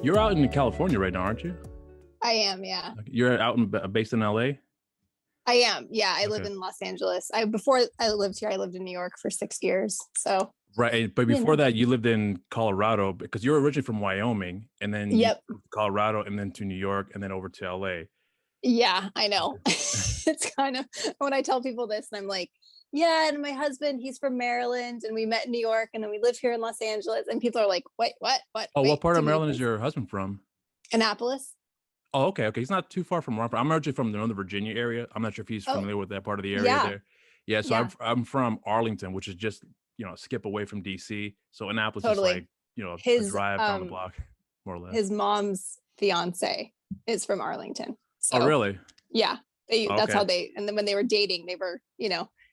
You're out in California right now, aren't you? I am, yeah. You're out in based in LA? I am, yeah. I live Okay. in Los Angeles. Before I lived here, I lived in New York for 6 years. So, Right. But you before know. that, you lived in Colorado because you're originally from Wyoming, and then you Yep. moved to Colorado, and then to New York, and then over to LA. Yeah, I know. Okay. It's kind of when I tell people this, and I'm like, yeah, and my husband, he's from Maryland, and we met in New York, and then we live here in Los Angeles. And people are like, wait, what? Oh, what Wait, part two of new Maryland is places. your husband from? Annapolis. Oh, okay, okay. He's not too far from where I'm from. I'm originally from the Northern Virginia area. I'm not sure if he's Oh, familiar with that part of the area yeah, there. Yeah, so I'm yeah, I'm from Arlington, which is just a skip away from DC. So Annapolis is like totally. a His drive down the block, more or less. his mom's fiance is from Arlington. Oh, So really? yeah, Oh, that's okay. how and then when they were dating, they were,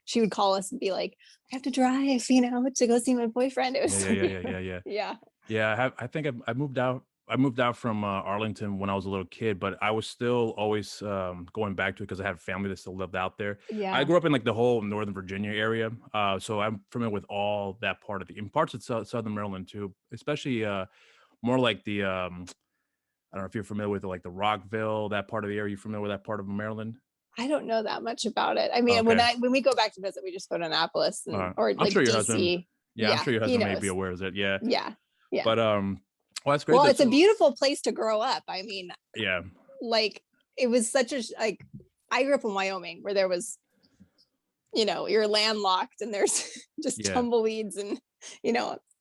she would call us and be like, I have to drive, to go see my boyfriend. It Yeah, was yeah, so yeah, yeah, cute. yeah, yeah. Yeah. Yeah, I think I moved out. I moved out from Arlington when I was a little kid, but I was still always going back to it because I had family that still lived out there. I Yeah. grew up in like the whole Northern Virginia area, so I'm familiar with all that part of in parts of Southern Maryland too, especially more like the I don't know if you're familiar with like the Rockville, that part of the area. You familiar with that part of Maryland? I don't know that much about it. I mean, Okay, when we go back to visit, we just go to Annapolis or I'm like sure your husband. DC. Yeah, I'm Yeah, sure your he husband may be knows. aware of it. Yeah, Yeah. Yeah. but well, that's great. Well, That it's a so beautiful place to grow up. I mean, yeah, like it was such a like I grew up in Wyoming where there was, you're landlocked and there's just yeah. tumbleweeds and,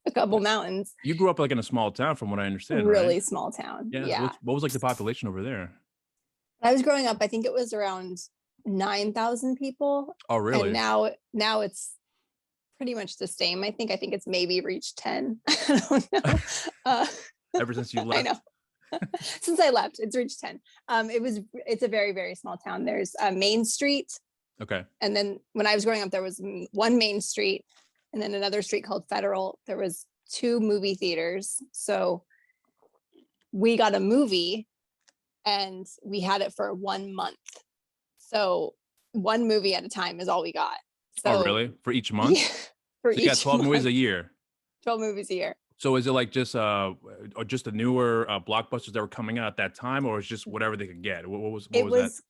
a couple mountains. You grew up like in a small town, from what I understand, right? Really small town. Yeah. Yeah. What was like the population over there? I was growing up, I think it was around 9,000 people. Oh, And really? now it's pretty much the same. I think it's maybe reached 10. I don't know. Uh, Ever since you I know. left? Since I left, it's reached 10. It's a very, very small town. There's a Main Street. Okay. And then when I was growing up, there was one Main Street and then another street called Federal. There was 2 movie theaters. So we got a movie and we had it for 1 month. So one movie at a time is all we got. Oh, So really? For each month? yeah, for So you got each 12 movies month, a year. 12 movies a year. So is it like just or just the newer blockbusters that were coming out at that time, or is just whatever they could get? What It was that? was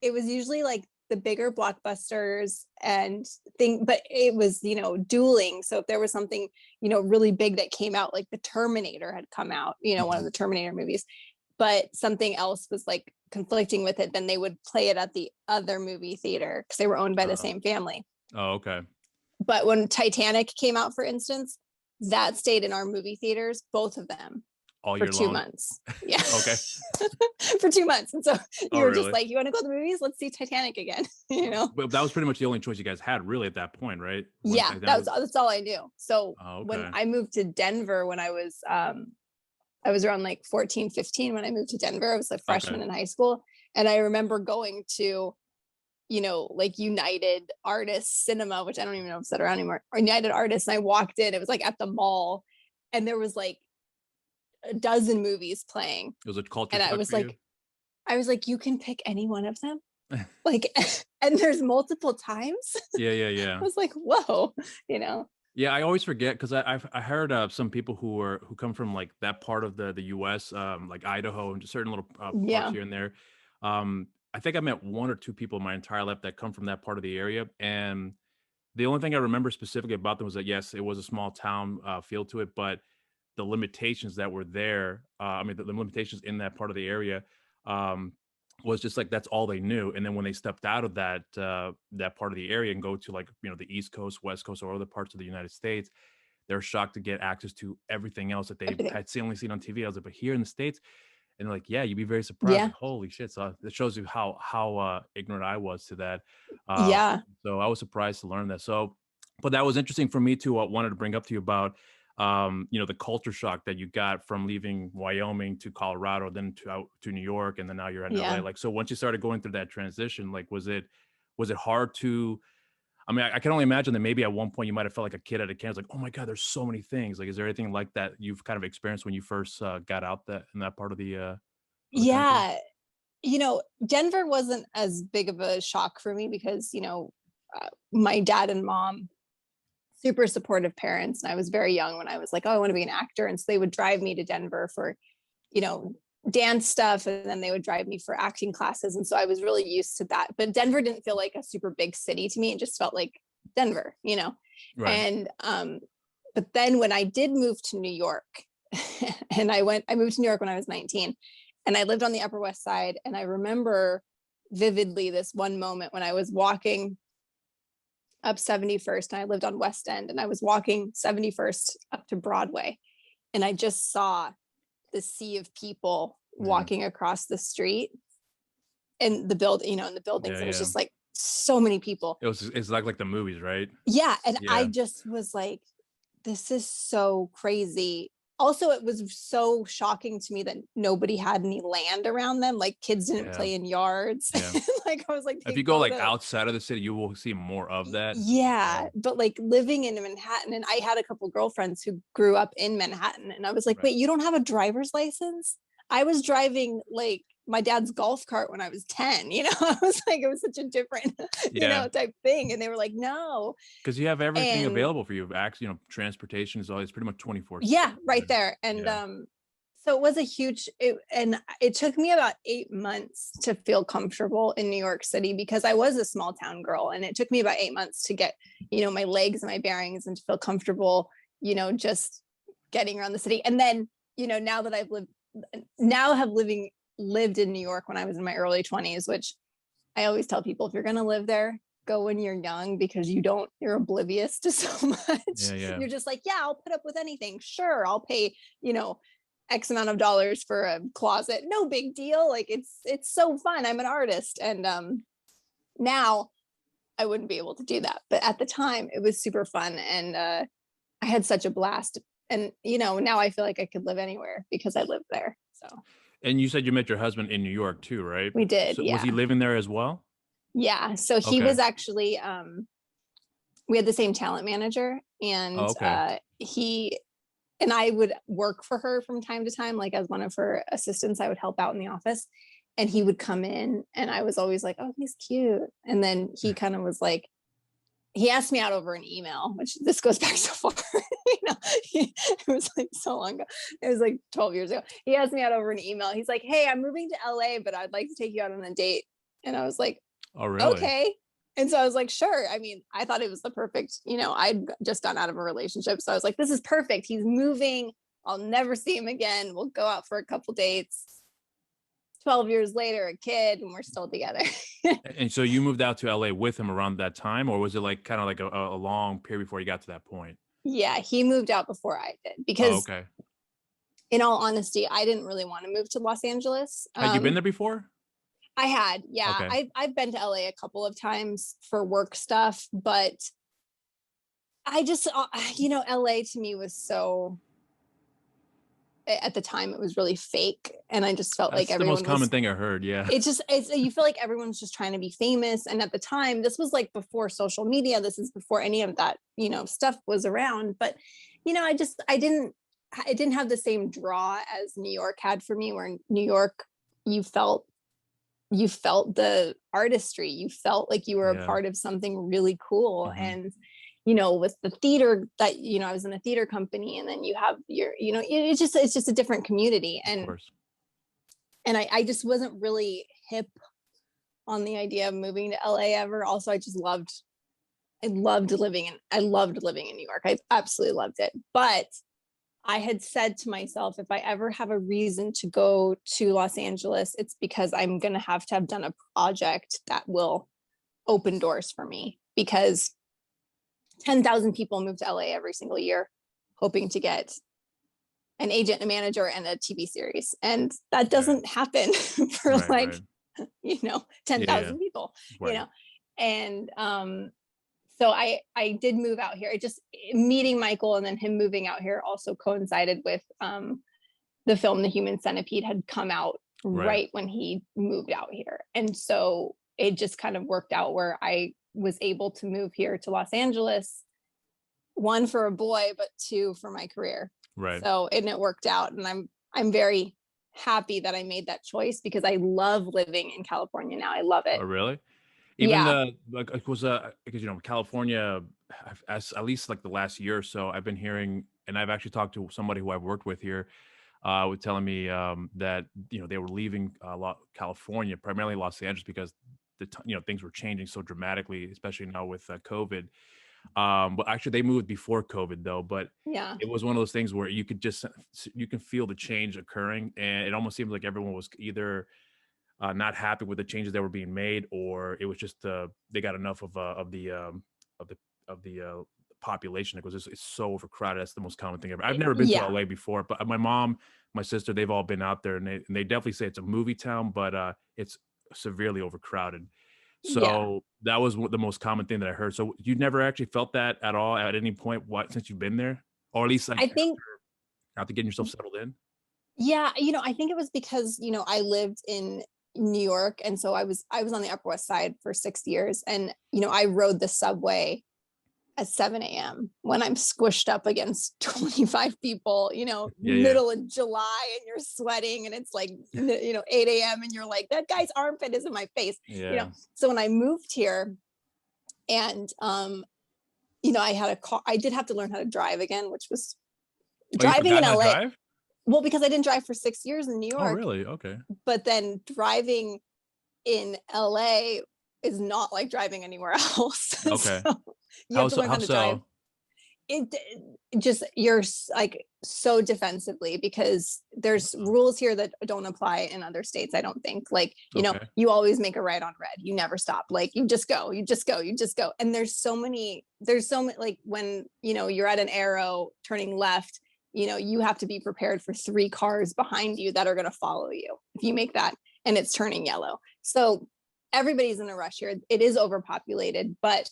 it was usually like the bigger blockbusters and thing, but it was, dueling. So if there was something, really big that came out, like the Terminator had come out, one of the Terminator movies, but something else was like conflicting with it, then they would play it at the other movie theater because they were owned by the same family. Oh, okay. But when Titanic came out, for instance, that stayed in our movie theaters, both of them, All for year 2 long? months. Yeah. Okay. For 2 months. And so Oh, you were just really? like, you want to go to the movies? Let's see Titanic again. But that was pretty much the only choice you guys had, really, at that point, right? When Yeah, Titanic that's all I knew. So Oh, when okay. I moved to Denver, when I was around like 14, 15 when I moved to Denver. I was a freshman Okay. in high school. And I remember going to, like United Artists Cinema, which I don't even know if it's that around anymore, or United Artists. And I walked in, it was like at the mall, and there was like a dozen movies playing. It was a culture And shock for you? I was like, you can pick any one of them. Like, and there's multiple times. Yeah, yeah, I yeah. was like, whoa, Yeah, I always forget because I heard some people who come from like that part of the U.S., like Idaho and just certain little parts Yeah. here and there. I think I met 1 or 2 people in my entire life that come from that part of the area, and the only thing I remember specifically about them was that yes, it was a small town feel to it, but the limitations that were there, I mean, the limitations in that part of the area, um, was just like that's all they knew. And then when they stepped out of that part of the area and go to like the East Coast, West Coast, or other parts of the United States, they're shocked to get access to everything else that they Everything. had only seen on TV. I was like, but here in the States, and they're like, yeah, you'd be very surprised. Yeah. Like, holy shit! So it shows you how ignorant I was to that. Uh, Yeah. so I was surprised to learn that. So, but that was interesting for me to wanted to bring up to you about the culture shock that you got from leaving Wyoming to Colorado, then to out to New York, and then now you're in LA. Yeah. Like, so once you started going through that transition, like, was it hard to? I mean, I can only imagine that maybe at one point you might have felt like a kid at a camp, like, oh my God, there's so many things. Like, is there anything like that you've kind of experienced when you first got out that in that part of the country? Yeah. Denver wasn't as big of a shock for me because, my dad and mom, super supportive parents. And I was very young when I was like, oh, I want to be an actor. And so they would drive me to Denver for you know, dance stuff, and then they would drive me for acting classes. And so I was really used to that. But Denver didn't feel like a super big city to me. It just felt like Denver, you know. Right. And but then when I did move to New York, and I moved to New York when I was 19, and I lived on the Upper West Side. And I remember vividly this one moment when I was walking up 71st, and I lived on West End, and I was walking 71st up to Broadway, and I just saw the sea of people walking across the street, and the build, you know, in the buildings. It was just like so many people. It's like the movies, right? Yeah. And I just was like, this is so crazy. Also, it was so shocking to me that nobody had any land around them. Like kids didn't play in yards. Like I was like, if you go like outside of the city, you will see more of that. Yeah. But like living in Manhattan, and I had a couple girlfriends who grew up in Manhattan, and I was like, wait, you don't have a driver's license? I was driving like my dad's golf cart when I was 10, you know. I was like, it was such a different, you know, type thing. And they were like, no. Because you have everything available for you. Actually, you know, transportation is always pretty much 24/7. Yeah, right there. And so it was a huge, and it took me about 8 months to feel comfortable in New York City, because I was a small town girl. And it took me about 8 months to get, you know, my legs and my bearings, and to feel comfortable, you know, just getting around the city. And then, you know, now that I've lived in New York when I was in my early 20s, which I always tell people, if you're going to live there, go when you're young, because you're oblivious to so much. You're just like, yeah, I'll put up with anything. Sure. I'll pay, you know, X amount of dollars for a closet. No big deal. Like it's so fun. I'm an artist. And now I wouldn't be able to do that. But at the time it was super fun. And I had such a blast. And, you know, now I feel like I could live anywhere because I lived there. So. And you said you met your husband in New York too, right? We did. So was he living there as well? Yeah. So he was actually, we had the same talent manager, and he and I would work for her from time to time, like as one of her assistants. I would help out in the office, and he would come in, and I was always like, oh, he's cute. And then he kind of was like, he asked me out over an email, which this goes back so far. You know, it was like so long ago. It was like 12 years ago. He asked me out over an email. He's like, hey, I'm moving to LA, but I'd like to take you out on a date. And I was like, oh, really? Okay. And so I was like, sure. I mean, I thought it was the perfect, you know, I'd just gotten out of a relationship. So I was like, this is perfect. He's moving. I'll never see him again. We'll go out for a couple dates. 12 years later, a kid, and we're still together. And so you moved out to LA with him around that time, or was it like kind of like a long period before you got to that point? Yeah, he moved out before I did, because in all honesty, I didn't really want to move to Los Angeles. Had you been there before? I had, yeah. I've been to LA a couple of times for work stuff, but I just, you know, LA to me was so, at the time it was really fake, and I just felt like everyone, the most common thing I heard. Yeah, it's you feel like everyone's just trying to be famous. And at the time, this was like before social media, this is before any of that, you know, stuff was around. But you know, I didn't have the same draw as New York had for me, where in New York you felt the artistry, you felt like you were a part of something really cool. And you know, with the theater, that, you know, I was in a theater company, and then you have your, you know, it's just a different community. And I just wasn't really hip on the idea of moving to LA ever. Also, I loved living in New York. I absolutely loved it. But I had said to myself, if I ever have a reason to go to Los Angeles, it's because I'm going to have done a project that will open doors for me, because 10,000 people move to LA every single year hoping to get an agent, a manager, and a TV series. And that doesn't happen for you know, 10,000 people, you know? And so I did move out here. It just, meeting Michael and then him moving out here also coincided with the film The Human Centipede had come out right when he moved out here. And so it just kind of worked out where I was able to move here to Los Angeles, one for a boy, but two for my career. So, and it worked out, and I'm very happy that I made that choice, because I love living in California now. I love it. Oh, really? Even like it was because, you know, California, as at least like the last year or so, I've been hearing, and I've actually talked to somebody who I've worked with here. were telling me that they were leaving California, primarily Los Angeles, because things were changing so dramatically, especially now with COVID. But actually, they moved before COVID though. But Yeah. it was one of those things where you can feel the change occurring, and it almost seems like everyone was either not happy with the changes that were being made, or it was just they got enough of the of the population. Because it's so overcrowded. That's the most common thing ever. I've never been to Yeah. LA before, but my mom, my sister, they've all been out there, and they definitely say it's a movie town, but it's severely overcrowded. Yeah. So that was the most common thing that I heard. So you never actually felt that at all at any point, since you've been there, or at least like I think, after getting yourself settled in? yeah, I think it was because, I lived in New York, and so I was on the Upper West Side for 6 years, and I rode the subway at 7 a.m. when I'm squished up against 25 people, Yeah, yeah, middle of July, and you're sweating, and it's like, 8 a.m. and you're like, that guy's armpit is in my face. yeah. So when I moved here, and I had a car, I did have to learn how to drive again, which was Oh, you driving in forgot how to LA. drive? Well, because I didn't drive for 6 years in New Oh, York, really? Okay. but then driving in LA is not like driving anywhere else. Okay. So you have How to so? learn How how to drive. so? It just, you're like so defensively, because there's rules here that don't apply in other states. I don't think, like, Okay. you always make a right on red, you never stop, like you just go, and there's so many, like, when you're at an arrow turning left, you have to be prepared for 3 cars behind you that are going to follow you if you make that, and it's turning yellow. So everybody's in a rush here. It is overpopulated, but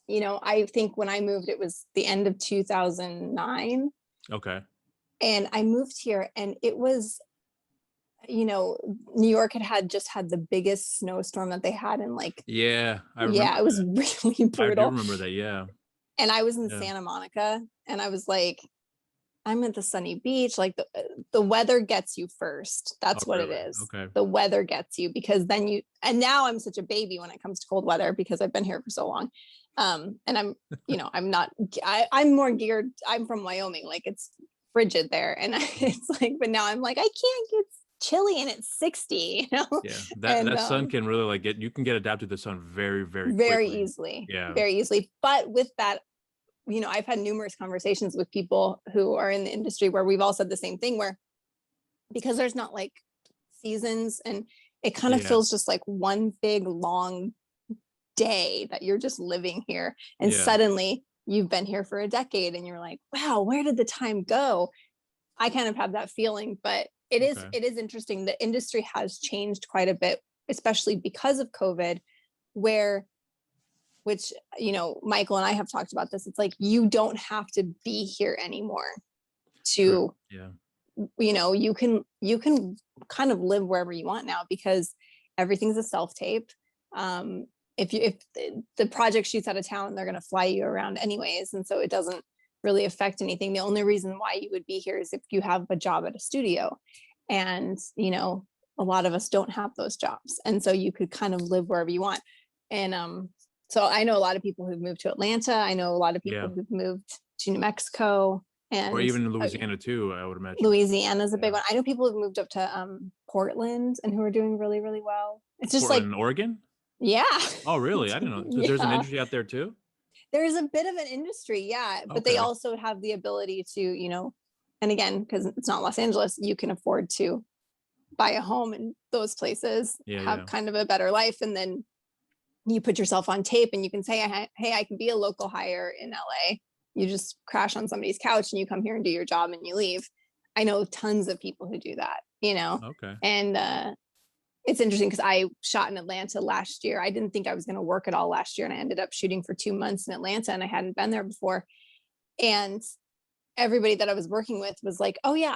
I think when I moved, it was the end of 2009, Okay. and I moved here, and it was, New York had just had the biggest snowstorm that they had in, like, Yeah, I yeah, remember it was that. really I do brutal. remember that. Yeah. And I was in Yeah. Santa Monica, and I was like, I'm at the sunny beach. Like, the weather gets you first. Oh, That's what it really? is. Okay. The weather gets you, because then and now I'm such a baby when it comes to cold weather, because I've been here for so long. And I'm not, I'm more geared. I'm from Wyoming. Like, it's frigid there. And it's like, but now I'm like, I can't get chilly and it's 60, Yeah. That and that sun can really you can get adapted to the sun very, very very quickly. easily, Yeah. very easily. But with that, I've had numerous conversations with people who are in the industry where we've all said the same thing, where because there's not like seasons, and it kind of Yeah. feels just like one big long day that you're just living here, and Yeah. suddenly you've been here for a decade, and you're like, wow, where did the time go? I kind of have that feeling, but it is Okay. it is interesting. The industry has changed quite a bit, especially because of COVID, where which Michael and I have talked about this. It's like, you don't have to be here anymore True. to, Yeah. you can kind of live wherever you want now, because everything's a self-tape. If the project shoots out of town, they're going to fly you around anyways, and so it doesn't really affect anything. The only reason why you would be here is if you have a job at a studio, and a lot of us don't have those jobs, and so you could kind of live wherever you want. And so I know a lot of people who've moved to Atlanta. I know a lot of people Yeah. who've moved to New Mexico, Or and even in Louisiana too, I would imagine. Louisiana's a big Yeah. one. I know people who've moved up to Portland, and who are doing really, really well. It's just Portland like, and Oregon? yeah. Oh, really? I didn't know. So there's an Yeah. industry out there too? There's a bit of an industry, yeah, but they Okay. also have the ability to, and again, because it's not Los Angeles, you can afford to buy a home in those places, Yeah, have yeah. kind of a better life, and then you put yourself on tape, and you can say, hey, I can be a local hire in LA. You just crash on somebody's couch, and you come here and do your job, and you leave. I know tons of people who do that, Okay. and it's interesting because I shot in Atlanta last year. I didn't think I was going to work at all last year, and I ended up shooting for 2 months in Atlanta, and I hadn't been there before. And everybody that I was working with was like, oh yeah,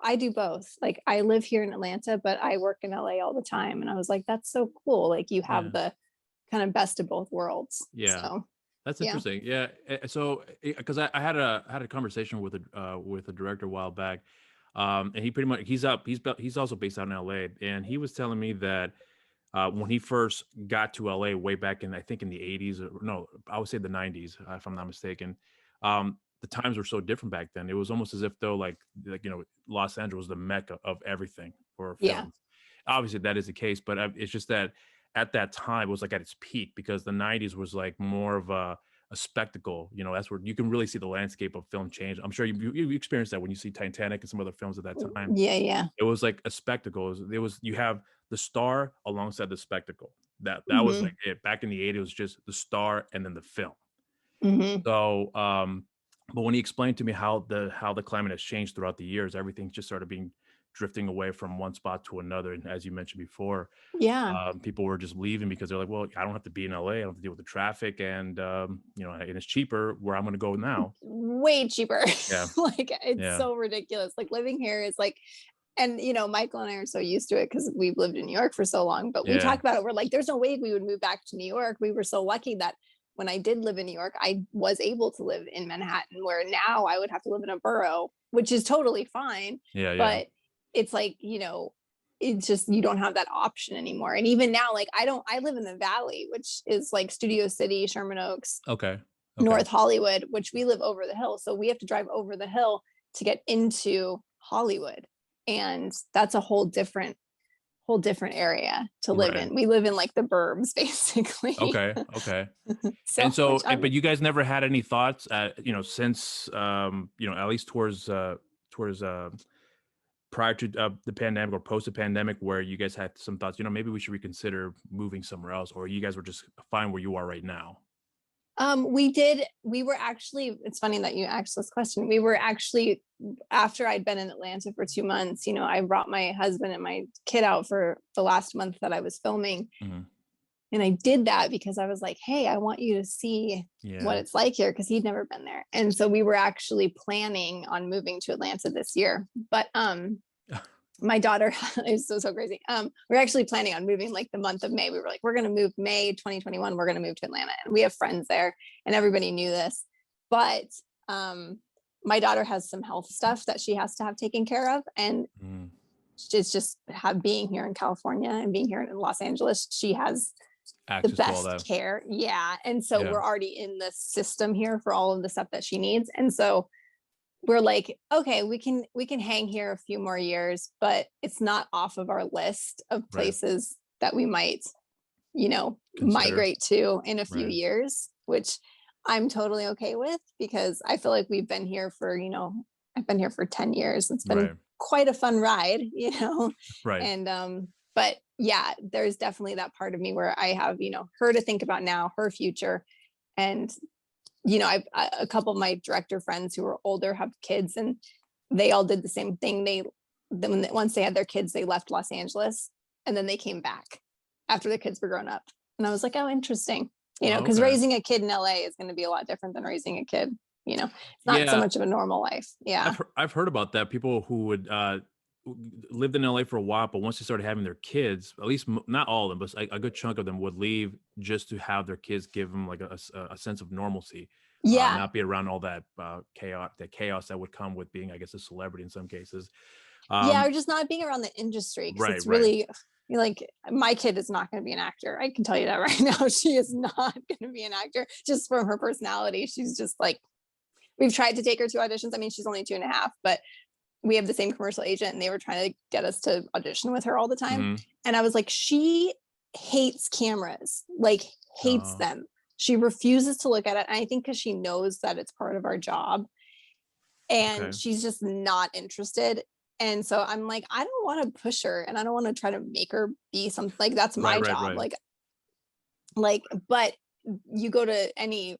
I do both. Like, I live here in Atlanta, but I work in LA all the time. And I was like, that's so cool. Like, you have Yeah. the kind of best of both worlds. Yeah. So That's yeah. interesting. Yeah. So, because I had a conversation with a director a while back, and he pretty much he's also based out in LA, and he was telling me that when he first got to LA way back in, I think in the 80s, or no, I would say the 90s, if I'm not mistaken. the times were so different back then. It was almost as if though like Los Angeles was the mecca of everything for Yeah. films. Obviously that is the case, but it's just that at that time it was like at its peak because the 90s was like more of a spectacle. That's where you can really see the landscape of film change. I'm sure you experienced that when you see Titanic and some other films at that time. Yeah, yeah. It was like a spectacle. It was you have the star alongside the spectacle. That was Hmm. like it. Back in the 80s, it was just the star and then the film. Hmm. So, but when he explained to me how the climate has changed throughout the years, everything just started being drifting away from one spot to another. And as you mentioned before, Yeah. people were just leaving because they're like, well, I don't have to be in LA. I don't have to deal with the traffic, and and it's cheaper where I'm going to go now. Way cheaper. Yeah, Like it's yeah, so ridiculous. Like living here is like, and Michael and I are so used to it because we've lived in New York for so long, but we yeah. talk about it. We're like, there's no way we would move back to New York. We were so lucky that when I did live in New York, I was able to live in Manhattan, where now I would have to live in a borough, which is totally fine. Yeah, yeah. But it's like, it's just, you don't have that option anymore. And even now, like I live in the Valley, which is like Studio City, Sherman Oaks, Okay. Okay. North Hollywood, which we live over the hill. So we have to drive over the hill to get into Hollywood. And that's a whole different area to live Right. in. We live in like the burbs, basically. Okay. Okay. So And so, which I'm but you guys never had any thoughts, since, at least towards prior to the pandemic or post the pandemic, where you guys had some thoughts, maybe we should reconsider moving somewhere else, or you guys were just fine where you are right now. we were actually, it's funny that you asked this question. We were actually, after I'd been in Atlanta for 2 months, I brought my husband and my kid out for the last month that I was filming. Mhm. And I did that because I was like, hey, I want you to see what Yeah. it's like here, because he'd never been there. And so we were actually planning on moving to Atlanta this year. But my daughter is so crazy. We're actually planning on moving like the month of May. We were like, we're gonna move May 2021, we're gonna move to Atlanta. And we have friends there and everybody knew this. But my daughter has some health stuff that she has to have taken care of. And Mm. it's just being here in California and being here in Los Angeles, she has the Access to all best that. care. Yeah. And so Yeah. we're already in the system here for all of the stuff that she needs. And so we're like, okay, we can hang here a few more years, but it's not off of our list of Right. places that we might, Consider. migrate to in a few Right. years, which I'm totally okay with, because I feel like we've been here for, I've been here for 10 years. It's been Right. quite a fun ride, Right. and but yeah, there's definitely that part of me where I have, her to think about now, her future. And a couple of my director friends who are older have kids, and they all did the same thing. Once they had their kids, they left Los Angeles and then they came back after the kids were grown up. And I was like, oh, interesting. Oh, Because okay. raising a kid in LA is going to be a lot different than raising a kid. It's not so Yeah. much of a normal life. Yeah. I've heard about that. People who would lived in LA for a while, but once they started having their kids, at least not all of them, but a good chunk of them would leave just to have their kids give them like a sense of normalcy, Yeah. not be around all that chaos that would come with being, I guess, a celebrity in some cases. Yeah. Um, Or just not being around the industry, because right, it's right. really like, my kid is not going to be an actor. I can tell you that right now. She is not going to be an actor, just from her personality. She's just like, we've tried to take her to auditions. I mean, she's only 2.5, but we have the same commercial agent, and they were trying to get us to audition with her all the time. Mhm. And I was like, she hates cameras, like hates Uh, them. She refuses to look at it. And I think because she knows that it's part of our job, and okay. she's just not interested. And so I'm like, I don't want to push her, and I don't want to try to make her be something. Like, that's Right, my right, job. right. But you go to any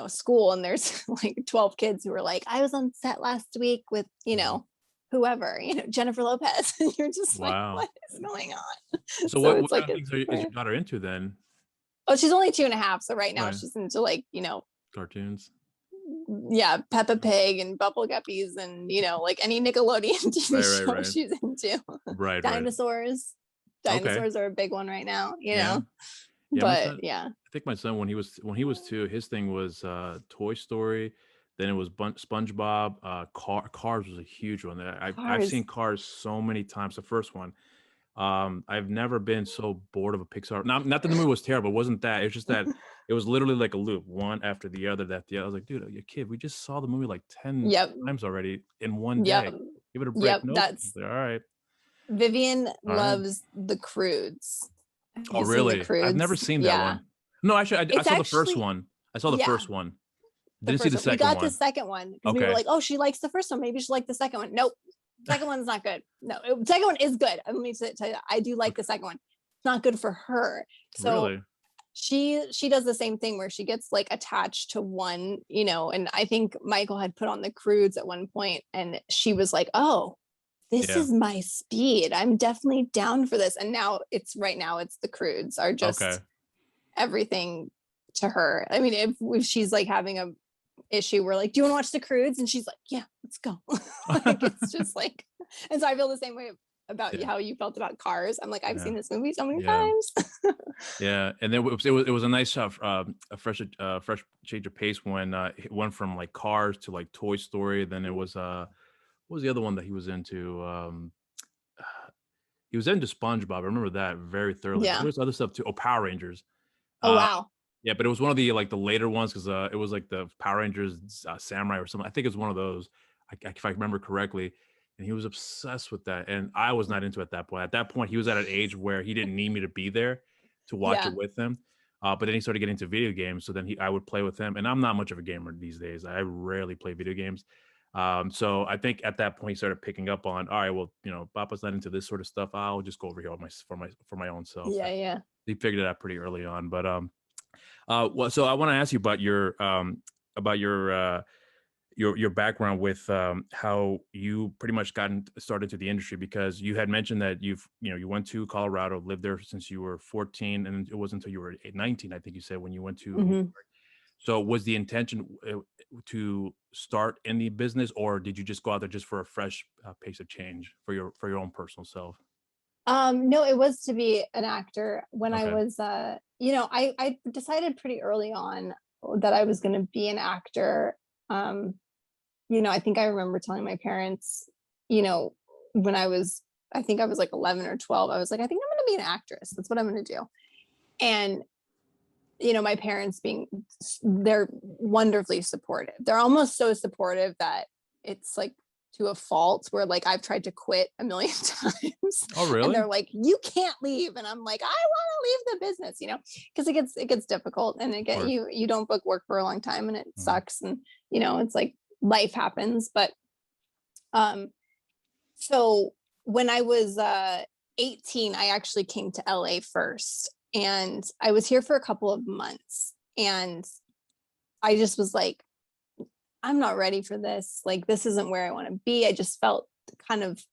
school, and there's like 12 kids who are like, I was on set last week with Mhm. whoever, Jennifer Lopez. And you're just like, Wow. what is going on? So So what it's like, kind of things is your daughter into then? oh, she's only 2.5, so right now Right. she's into like, Cartoons. yeah, Peppa Mhm. Pig and Bubble Guppies, and like any Nickelodeon TV Right, right, show right. she's into. Right, right. Dinosaurs. Okay. Dinosaurs are a big one right now, Yeah. Yeah, my but son, yeah. I think my son, when he was 2, his thing was Toy Story. Then it was SpongeBob. Cars was a huge one. I've seen Cars. Cars so many times. The first one, I've never been so bored of a Pixar. Not that the movie was terrible. It wasn't that. It's just that it was literally like a loop, one after the other. That the other. I was like, dude, you kid. We just saw the movie like 10 Yep. times already in one day. Yep. Give it a break. Yep. Nope. That's All right. Vivian All right. loves The Croods. Have Oh, you seen The really? I've never Croods? seen that Yeah. one. No, actually, I It's saw the first actually, one. I saw the yeah, first one. the Didn't see first the one. We second got the one. second one because we were Okay. like, oh, she likes the first one. Maybe she'll like the second one. Nope. Second one's not good. No, second one is good. Let me tell you, I do like the second one. It's not good for her. So Really? she does the same thing where she gets like attached to one, and I think Michael had put on The Croods at one point and she was like, oh, this Yeah. is my speed. I'm definitely down for this. And right now it's The Croods are Okay. just everything to her. I mean, if she's like having a issue, we're like, do you want to watch The Croods? And she's like, yeah, let's go. Like, it's just like, and so I feel the same way about Yeah. how you felt about Cars. I'm like, I've Yeah. seen this movie so many Yeah. times. Yeah, and then it was a nice a fresh change of pace when it went from like Cars to like Toy Story. Then it was what was the other one that he was into? He was into SpongeBob. I remember that very thoroughly. But Yeah. there was other stuff too. Oh, Power Rangers. Oh, Uh, wow. yeah, but it was one of the like the later ones because it was like the Power Rangers Samurai or something. I think it was one of those, if I remember correctly. And he was obsessed with that, and I was not into it at that point. At that point, he was at an age where he didn't need me to be there to watch Yeah. it with him. But then he started getting into video games, so then I would play with him. And I'm not much of a gamer these days. I rarely play video games. So I think at that point he started picking up on, all right, well, Papa's not into this sort of stuff. I'll just go over here for my own self. Yeah. Yeah. He figured it out pretty early on. But well, so I want to ask you about your background with how you pretty much started to the industry, because you had mentioned that you went to Colorado, lived there since you were 14, and it wasn't until you were 19, I think you said, when you went to New Mm-hmm. York. So was the intention to start in the business, or did you just go out there just for a fresh pace of change for your own personal self? No, it was to be an actor when I Okay. was, I decided pretty early on that I was going to be an actor. I think I remember telling my parents, when I think I was like 11 or 12, I was like, I think I'm going to be an actress. That's what I'm going to do. And, my parents they're wonderfully supportive. They're almost so supportive that it's like to a fault where like I've tried to quit a million times Oh, and really? they're like, you can't leave. And I'm like, I want to leave the business, because it gets difficult and Of course. you don't book work for a long time and it Mhm. sucks. And, it's like life happens. But, so when I was, 18, I actually came to LA first and I was here for a couple of months and I just was like, I'm not ready for this. Like, this isn't where I want to be. I just felt kind of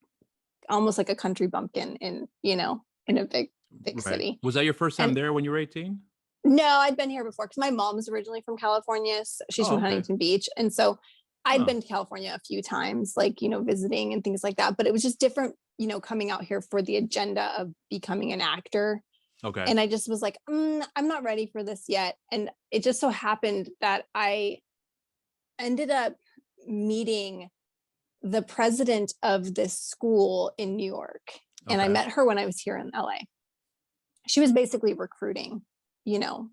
almost like a country bumpkin in a big Right. city. Was that your first time And there when you were 18? no, I'd been here before because my mom's originally from California. So she's Oh, from okay. Huntington Beach. And so I'd Huh. been to California a few times, like, visiting and things like that. But it was just different, coming out here for the agenda of becoming an actor. Okay. And I just was like, I'm not ready for this yet. And it just so happened that I ended up meeting the president of this school in New York. And I Okay. met her when I was here in LA. She was basically recruiting,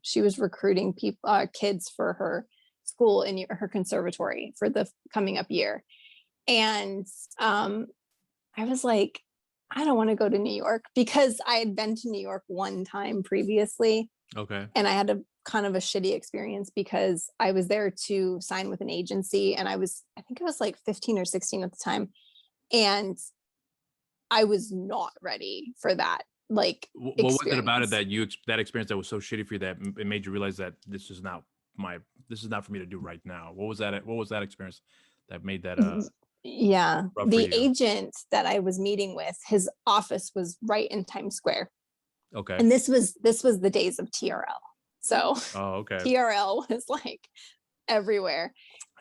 she was recruiting people, kids for her school in her conservatory for the coming up year. And I was like, I don't want to go to New York because I had been to New York one time previously. Okay. And I had a kind of a shitty experience because I was there to sign with an agency and I think I was like 15 or 16 at the time. And I was not ready for that. Like, What was it about it experience. that experience that was so shitty for you that it made you realize that this is not for me to do right now? What was that experience that made that Yeah. rough for The you? agent that I was meeting with, his office was right in Times Square. Okay. And this was the days of TRL. So Oh, okay. TRL was like everywhere.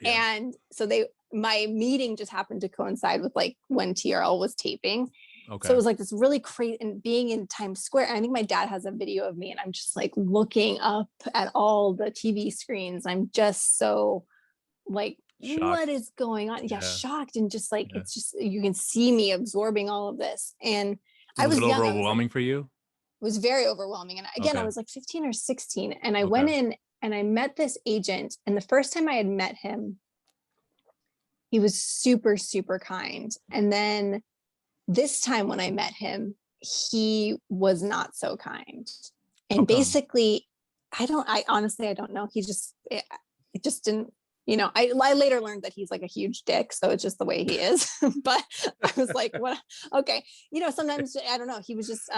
Yeah. And so my meeting just happened to coincide with like when TRL was taping. Okay. So it was like this really crazy, and being in Times Square. I think my dad has a video of me and I'm just like looking up at all the TV screens. I'm just so like, Shocked. what is going on? Yeah, Yeah. shocked. And just like, Yeah. it's just, you can see me absorbing all of this. And I Was was it young. I was like, overwhelming for you? it was very overwhelming. And again, I Okay. was like 15 or 16. And I Okay. went in and I met this agent. And the first time I had met him, he was super, super kind. And then this time when I met him, he was not so kind. How And come? basically, I honestly, I don't know. It just didn't, I later learned that he's like a huge dick. So it's just the way he is. But I was like, what? Okay. Sometimes I don't know. He was just,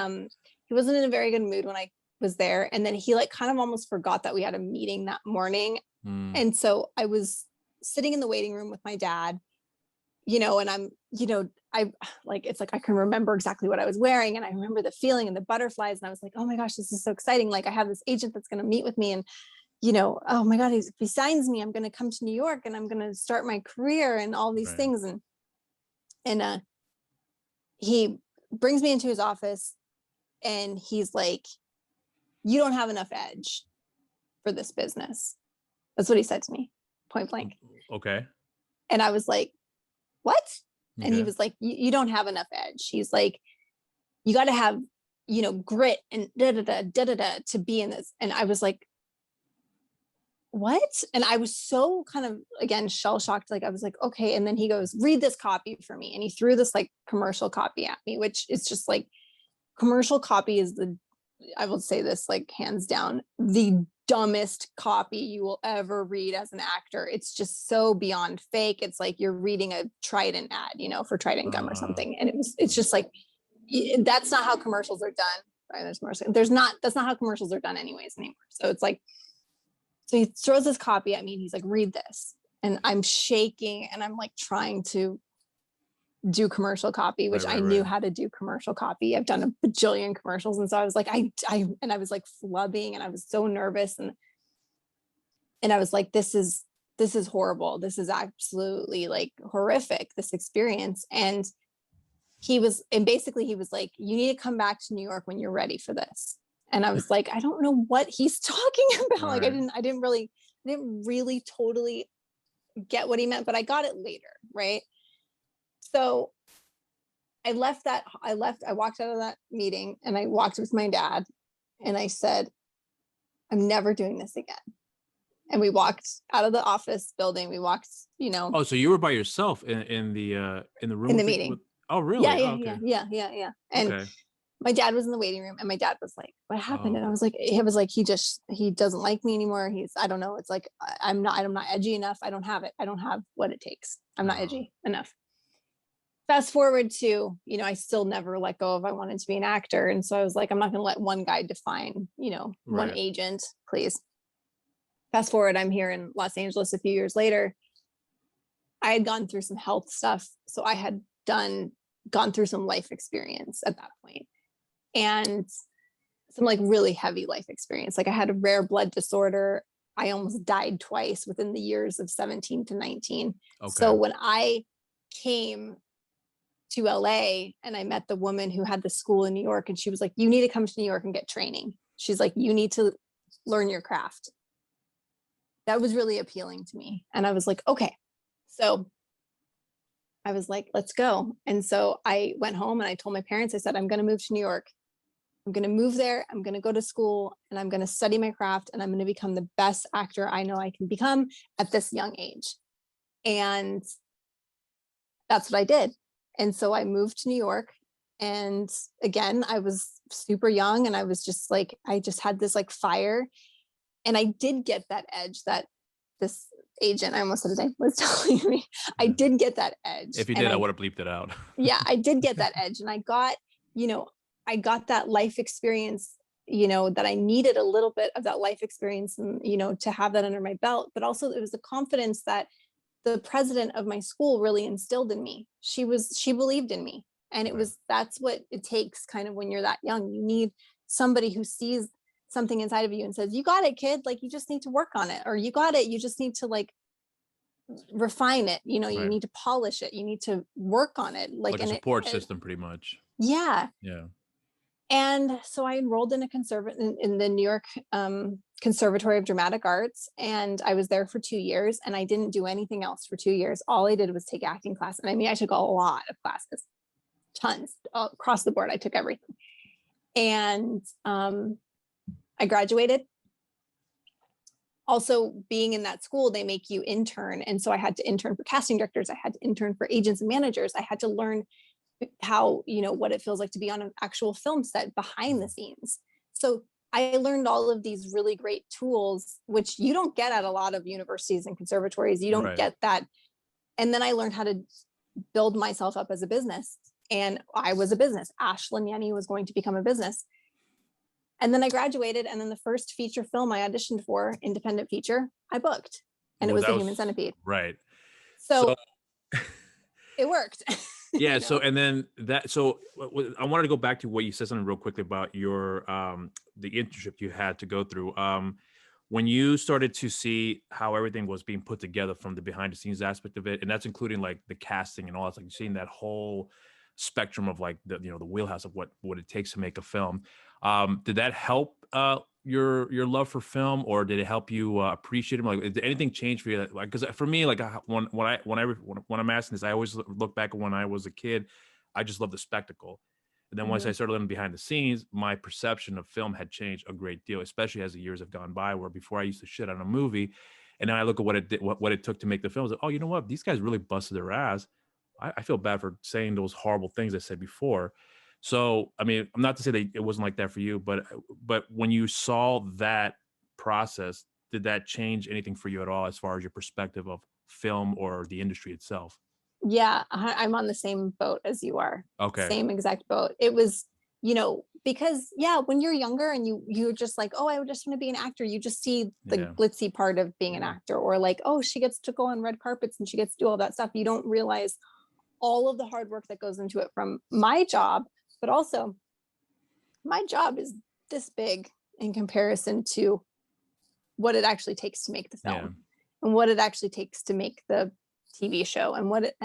he wasn't in a very good mood when I was there. And then he like kind of almost forgot that we had a meeting that morning. Mm, And so I was sitting in the waiting room with my dad, and I'm, I like, it's like, I can remember exactly what I was wearing. And I remember the feeling and the butterflies. And I was like, oh my gosh, this is so exciting. Like I have this agent that's going to meet with me and, oh my God, if he signs me, I'm going to come to New York and I'm going to start my career and all these right. things. And he brings me into his office and he's like, you don't have enough edge for this business. That's what he said to me, point blank. Okay. And I was like, what? And he Okay. was like, you don't have enough edge. He's like, you got to have, grit and to be in this. And I was like, what? And I was so kind of, again, shell shocked. Like I was like, okay. And then he goes, read this copy for me. And he threw this like commercial copy at me, which is just like, commercial copy is I will say this like hands down, the dumbest copy you will ever read as an actor. It's just so beyond fake. It's like you're reading a Trident ad, for Trident gum or something. And it's just like, that's not how commercials are done. That's not how commercials are done anyways anymore. So it's like, so he throws this copy at me and he's like, read this. And I'm shaking and I'm like trying to do commercial copy, which I knew how to do commercial copy. I've done a bajillion commercials. And so I was like, and I was like flubbing and I was so nervous. And I was like, this is horrible. This is absolutely like horrific, this experience. And basically he was like, you need to come back to New York when you're ready for this. And I was like, I don't know what he's talking about. Right. Like I didn't really totally get what he meant, but I got it later. Right. So I walked out of that meeting and I walked with my dad and I said, I'm never doing this again. And we walked out of the office building. We walked, Oh, so you were by yourself in the room in the meeting. Oh, really? Yeah. And okay. my dad was in the waiting room and my dad was like, what happened? And I was like, he doesn't like me anymore. I don't know. It's like, I'm not edgy enough. I don't have it. I don't have what it takes. I'm not edgy enough. Fast forward to, I still never let go of, I wanted to be an actor. And so I was like, I'm not going to let one guy define, one agent, please. Fast forward, I'm here in Los Angeles a few years later. I had gone through some health stuff. So I had gone through some life experience at that point. And some like really heavy life experience. Like I had a rare blood disorder. I almost died twice within the years of 17 to 19. Okay. So when I came to LA and I met the woman who had the school in New York, and she was like, you need to come to New York and get training. She's like, you need to learn your craft. That was really appealing to me. And I was like, okay. So I was like, let's go. And so I went home and I told my parents, I said, I'm going to move to New York. I'm going to move there. I'm going to go to school and I'm going to study my craft and I'm going to become the best actor I know I can become at this young age. And that's what I did. And so I moved to New York. And again, I was super young and I was just like, I just had this like fire. And I did get that edge that this agent, I almost said his name, was telling me. I did get that edge. If you did, I would have bleeped it out. Yeah, I did get that edge. And I got that life experience, that I needed a little bit of that life experience and, to have that under my belt. But also it was the confidence that the president of my school really instilled in me. She believed in me. And that's what it takes kind of when you're that young. You need somebody who sees something inside of you and says, you got it, kid. Like, you just need to work on it, or you got it. You just need to like refine it. You need to polish it. You need to work on it. Like a support system pretty much. Yeah. Yeah. And so I enrolled in in the New York Conservatory of Dramatic Arts. And I was there for 2 years and I didn't do anything else for 2 years. All I did was take acting class. And I mean, I took a lot of classes, tons across the board. I took everything. And I graduated. Also, being in that school, they make you intern. And so I had to intern for casting directors. I had to intern for agents and managers. I had to learn how, what it feels like to be on an actual film set behind the scenes. So I learned all of these really great tools, which you don't get at a lot of universities and conservatories. You don't get that. And then I learned how to build myself up as a business. And I was a business. Ashlynn Yennie was going to become a business. And then I graduated, and then the first feature film I auditioned for, independent feature, I booked, and it was the Human Centipede. Right. So it worked. Yeah. So, and then I wanted to go back to what you said something real quickly about your, the internship you had to go through. When you started to see how everything was being put together from the behind the scenes aspect of it, and that's including like the casting and all that, like seeing that whole spectrum of like the wheelhouse of what it takes to make a film. Did that help your love for film, or did it help you appreciate it? Like, did anything change for you? Like, because for me, like when I'm asking this, I always look back at when I was a kid. I just loved the spectacle. And then once I started learning behind the scenes, my perception of film had changed a great deal, especially as the years have gone by, where before I used to shit on a movie. And then I look at what it did, what it took to make the film. I was like, oh, you know what? These guys really busted their ass. I feel bad for saying those horrible things I said before. So, I mean, I'm not to say that it wasn't like that for you, but when you saw that process, did that change anything for you at all as far as your perspective of film or the industry itself? Yeah, I'm on the same boat as you are. Okay. Same exact boat. It was, because when you're younger and you're just like, oh, I just want to be an actor. You just see the glitzy part of being an actor, or like, oh, she gets to go on red carpets and she gets to do all that stuff. You don't realize all of the hard work that goes into it from my job, but also my job is this big in comparison to what it actually takes to make the film and what it actually takes to make the TV show, and what it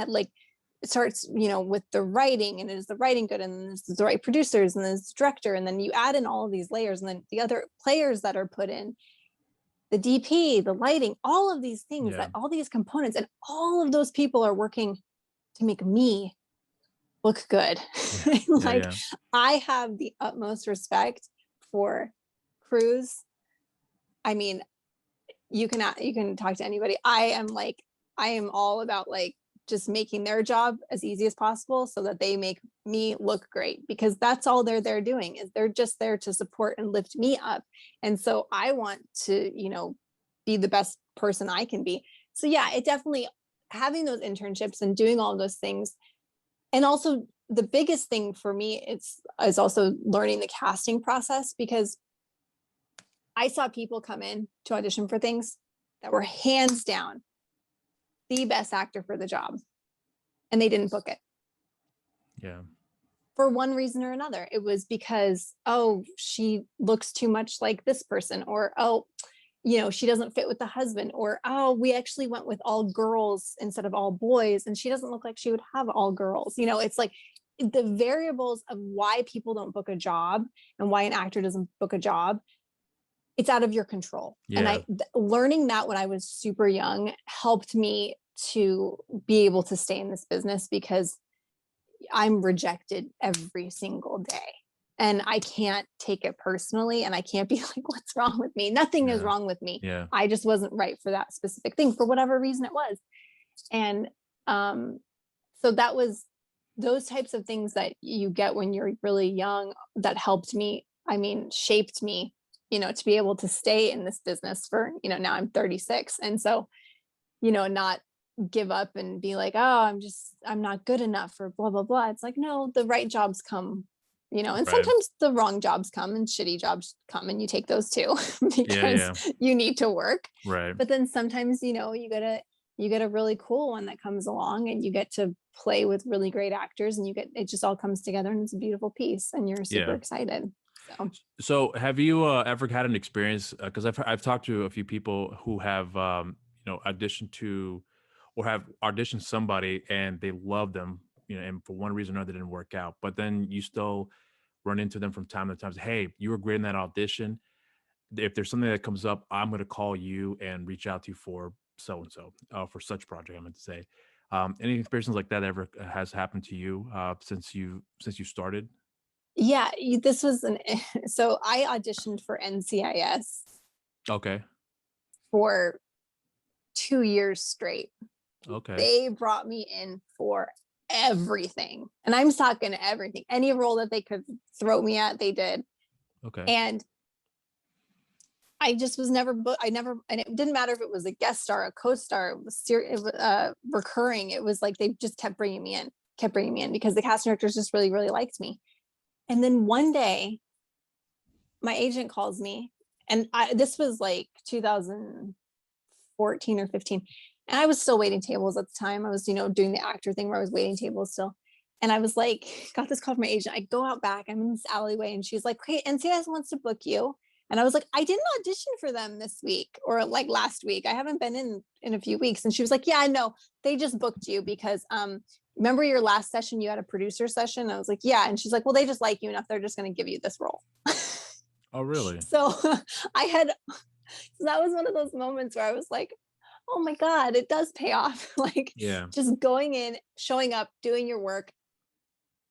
starts, with the writing, and is the writing good, and is the right producers, and there's the director, and then you add in all of these layers, and then the other players that are put in, the DP, the lighting, all of these things, that all these components, and all of those people are working to make me look good. I have the utmost respect for crews. I mean, you can talk to anybody. I am all about like just making their job as easy as possible so that they make me look great, because that's all they're doing, is they're just there to support and lift me up. And so I want to, be the best person I can be. So it definitely, having those internships and doing all those things. And also the biggest thing for me is also learning the casting process, because I saw people come in to audition for things that were hands down the best actor for the job, and they didn't book it. Yeah. For one reason or another. It was because, oh, she looks too much like this person, or, oh, she doesn't fit with the husband, or, oh, we actually went with all girls instead of all boys, and she doesn't look like she would have all girls. It's like the variables of why people don't book a job and why an actor doesn't book a job, it's out of your control. And learning that when I was super young helped me to be able to stay in this business, because I'm rejected every single day. And I can't take it personally, and I can't be like, what's wrong with me? Nothing is wrong with me. I just wasn't right for that specific thing, for whatever reason it was. And so that was those types of things that you get when you're really young that helped me, shaped me, to be able to stay in this business for, now I'm 36. And so, not give up and be like, oh, I'm not good enough, or blah, blah, blah. It's like, no, the right jobs come, and sometimes the wrong jobs come and shitty jobs come, and you take those too, because you need to work. Right. But then sometimes, you get a really cool one that comes along, and you get to play with really great actors, and it just all comes together, and it's a beautiful piece, and you're super excited. So have you ever had an experience, because I've talked to a few people who have auditioned to, or have auditioned somebody and they love them, and for one reason or another didn't work out, but then you still run into them from time to time. Hey, you were great in that audition. If there's something that comes up, I'm going to call you and reach out to you for so and so, for such project, I meant to say. Any experiences like that ever has happened to you since you started? Yeah, this was an so I auditioned for NCIS Okay. for 2 years straight. Okay. They brought me in for everything. And I'm talking everything. Any role that they could throw me at, they did. Okay. And I just was never booked. I never, and it didn't matter if it was a guest star, a co-star, it was recurring. It was like they just kept bringing me in, because the casting directors just really, really liked me. And then one day, my agent calls me, and this was like 2014 or 15. And I was still waiting tables at the time. I was, doing the actor thing where I was waiting tables still. And I was like, got this call from my agent. I go out back, I'm in this alleyway, and she's like, "Hey, NCIS wants to book you." And I was like, "I didn't audition for them this week or like last week. I haven't been in a few weeks." And she was like, "Yeah, I know. They just booked you because remember your last session, you had a producer session?" I was like, "Yeah." And she's like, "Well, they just like you enough. They're just going to give you this role." Oh, really? So I had, so that was one of those moments where I was like, oh my God, it does pay off. Like Yeah. just going in, showing up, doing your work,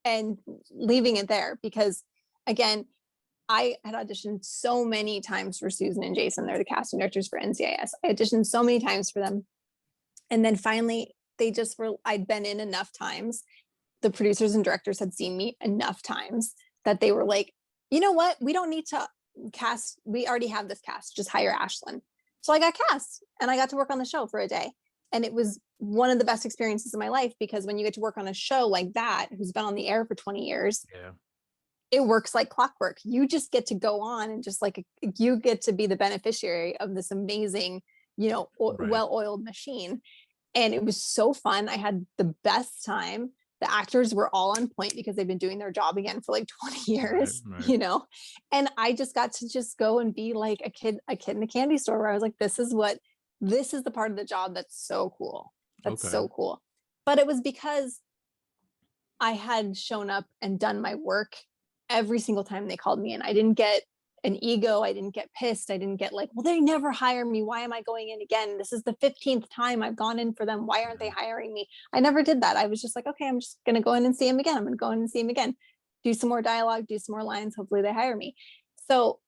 and leaving it there. Because again, I had auditioned so many times for Susan and Jason. They're the casting directors for NCIS. I auditioned so many times for them. And then finally, I'd been in enough times. The producers and directors had seen me enough times that they were like, "You know what? We don't need to cast. We already have this cast. Just hire Ashlynn." So I got cast and I got to work on the show for a day. And it was one of the best experiences of my life, because when you get to work on a show like that, who's been on the air for 20 years, Yeah. it works like clockwork. You just get to go on and just like, you get to be the beneficiary of this amazing, Right. well-oiled machine. And it was so fun. I had the best time. The actors were all on point because they've been doing their job again for like 20 Right. years, Right. And I just got to just go and be like a kid in a candy store, where I was like, this is the part of the job that's so cool. That's Okay. so cool. But it was because I had shown up and done my work every single time they called me in. I didn't get an ego. I didn't get pissed. I didn't get like, well, they never hire me. Why am I going in again? This is the 15th time I've gone in for them. Why aren't they Yeah. hiring me? I never did that. I was just like, okay, I'm just going to go in and see him again. I'm going to go in and see him again, do some more dialogue, do some more lines. Hopefully they hire me. So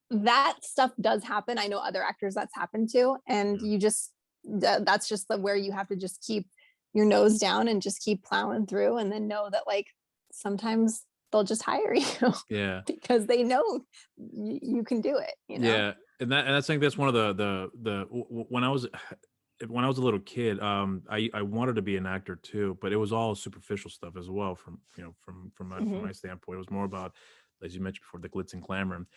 that stuff does happen. I know other actors that's happened to. And Yeah. that's just where you have to just keep your nose down and just keep plowing through, and then know that like sometimes they'll just hire you Yeah. because they know you can do it. Yeah. And I think that's one of when I was when I was a little kid, I wanted to be an actor too, but it was all superficial stuff as well. From my Hmm. standpoint, it was more about, as you mentioned before, the glitz and glamour.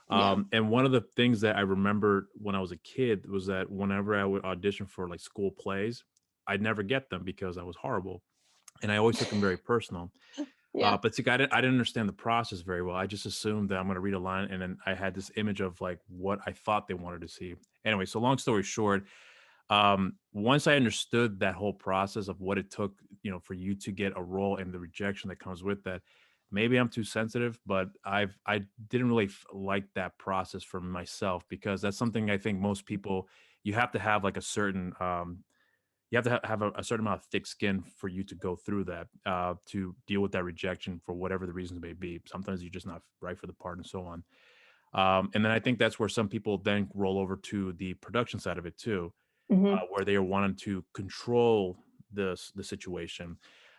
Yeah. And one of the things that I remember when I was a kid was that whenever I would audition for like school plays, I'd never get them because I was horrible, and I always took them very personal. Yeah. But see, I didn't understand the process very well. I just assumed that I'm going to read a line, and then I had this image of like what I thought they wanted to see. Anyway, so long story short, once I understood that whole process of what it took, for you to get a role and the rejection that comes with that, maybe I'm too sensitive, but I didn't really like that process for myself, because that's something I think most people, you have to have like a certain you have to have a certain amount of thick skin for you to go through that, to deal with that rejection for whatever the reasons may be. Sometimes you're just not right for the part and so on. And then I think that's where some people then roll over to the production side of it too, Hmm. where they are wanting to control the situation.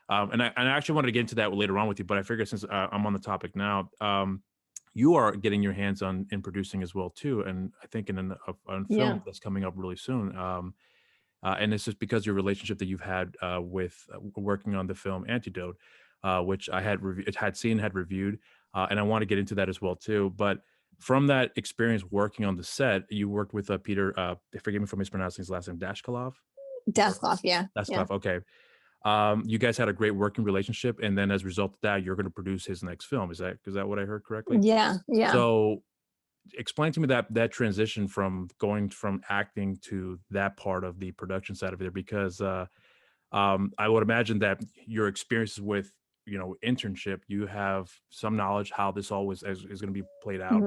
And I actually wanted to get into that later on with you, but I figured since I'm on the topic now, you are getting your hands on in producing as well too, and I think in a Yeah. film that's coming up really soon. And it's just because your relationship that you've had with working on the film Antidote, which I had reviewed, and I want to get into that as well too. But from that experience working on the set, you worked with Peter. Forgive me for mispronouncing his last name, Dashkalov. Death cloth. Yeah. Yeah. Dashkalov. Okay. You guys had a great working relationship, and then as a result of that, you're going to produce his next film. Is that what I heard correctly? Yeah. Yeah. So explain to me that transition from going from acting to that part of the production side of it, because I would imagine that your experiences with internship, you have some knowledge how this always is going to be played out,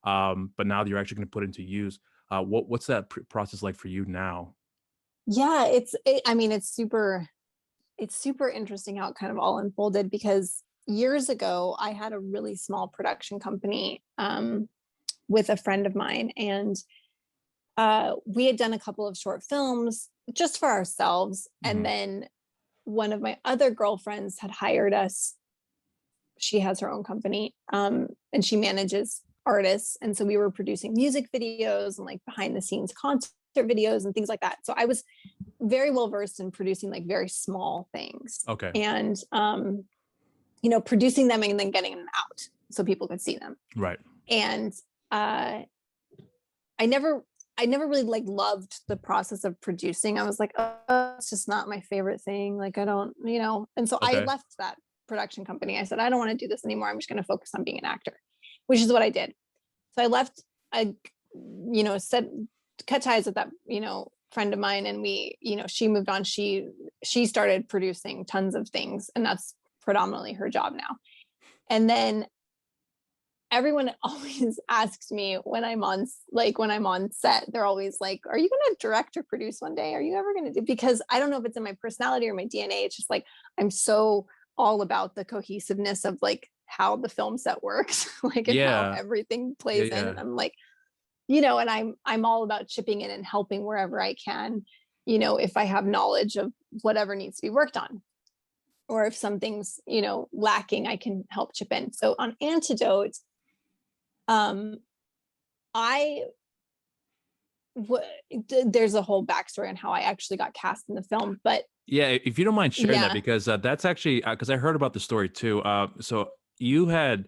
Hmm. but now that you're actually going to put into use, what's that process like for you now? Yeah. I mean, it's super. it's super interesting how it kind of all unfolded, because years ago I had a really small production company with a friend of mine, and we had done a couple of short films just for ourselves. And then one of my other girlfriends had hired us. She has her own company, and she manages artists. And so we were producing music videos and like behind the scenes concert videos and things like that. So I was very well versed in producing like very small things. Okay. And, you know, producing them and then getting them out so people could see them. Right. And I never really like loved the process of producing. I was like, oh, it's just not my favorite thing. Like, I don't, you know, and so I left that production company. I said, I don't want to do this anymore. I'm just going to focus on being an actor, which is what I did. So I left, you know, cut ties with that, you know, friend of mine. And we, you know, she moved on. She started producing tons of things, and that's predominantly her job now. And then everyone always asks me when I'm on set, they're always like, are you going to direct or produce one day? Are you ever going to do, because I don't know if it's in my personality or my DNA. It's just like, I'm so all about the cohesiveness of like how the film set works, like, and how everything plays in. And I'm like, you know, and I'm all about chipping in and helping wherever I can, you know, if I have knowledge of whatever needs to be worked on, or if something's, you know, lacking, I can help chip in. So on Antidote, there's a whole backstory on how I actually got cast in the film, but yeah, if you don't mind sharing that, because that's actually, because I heard about the story too. So you got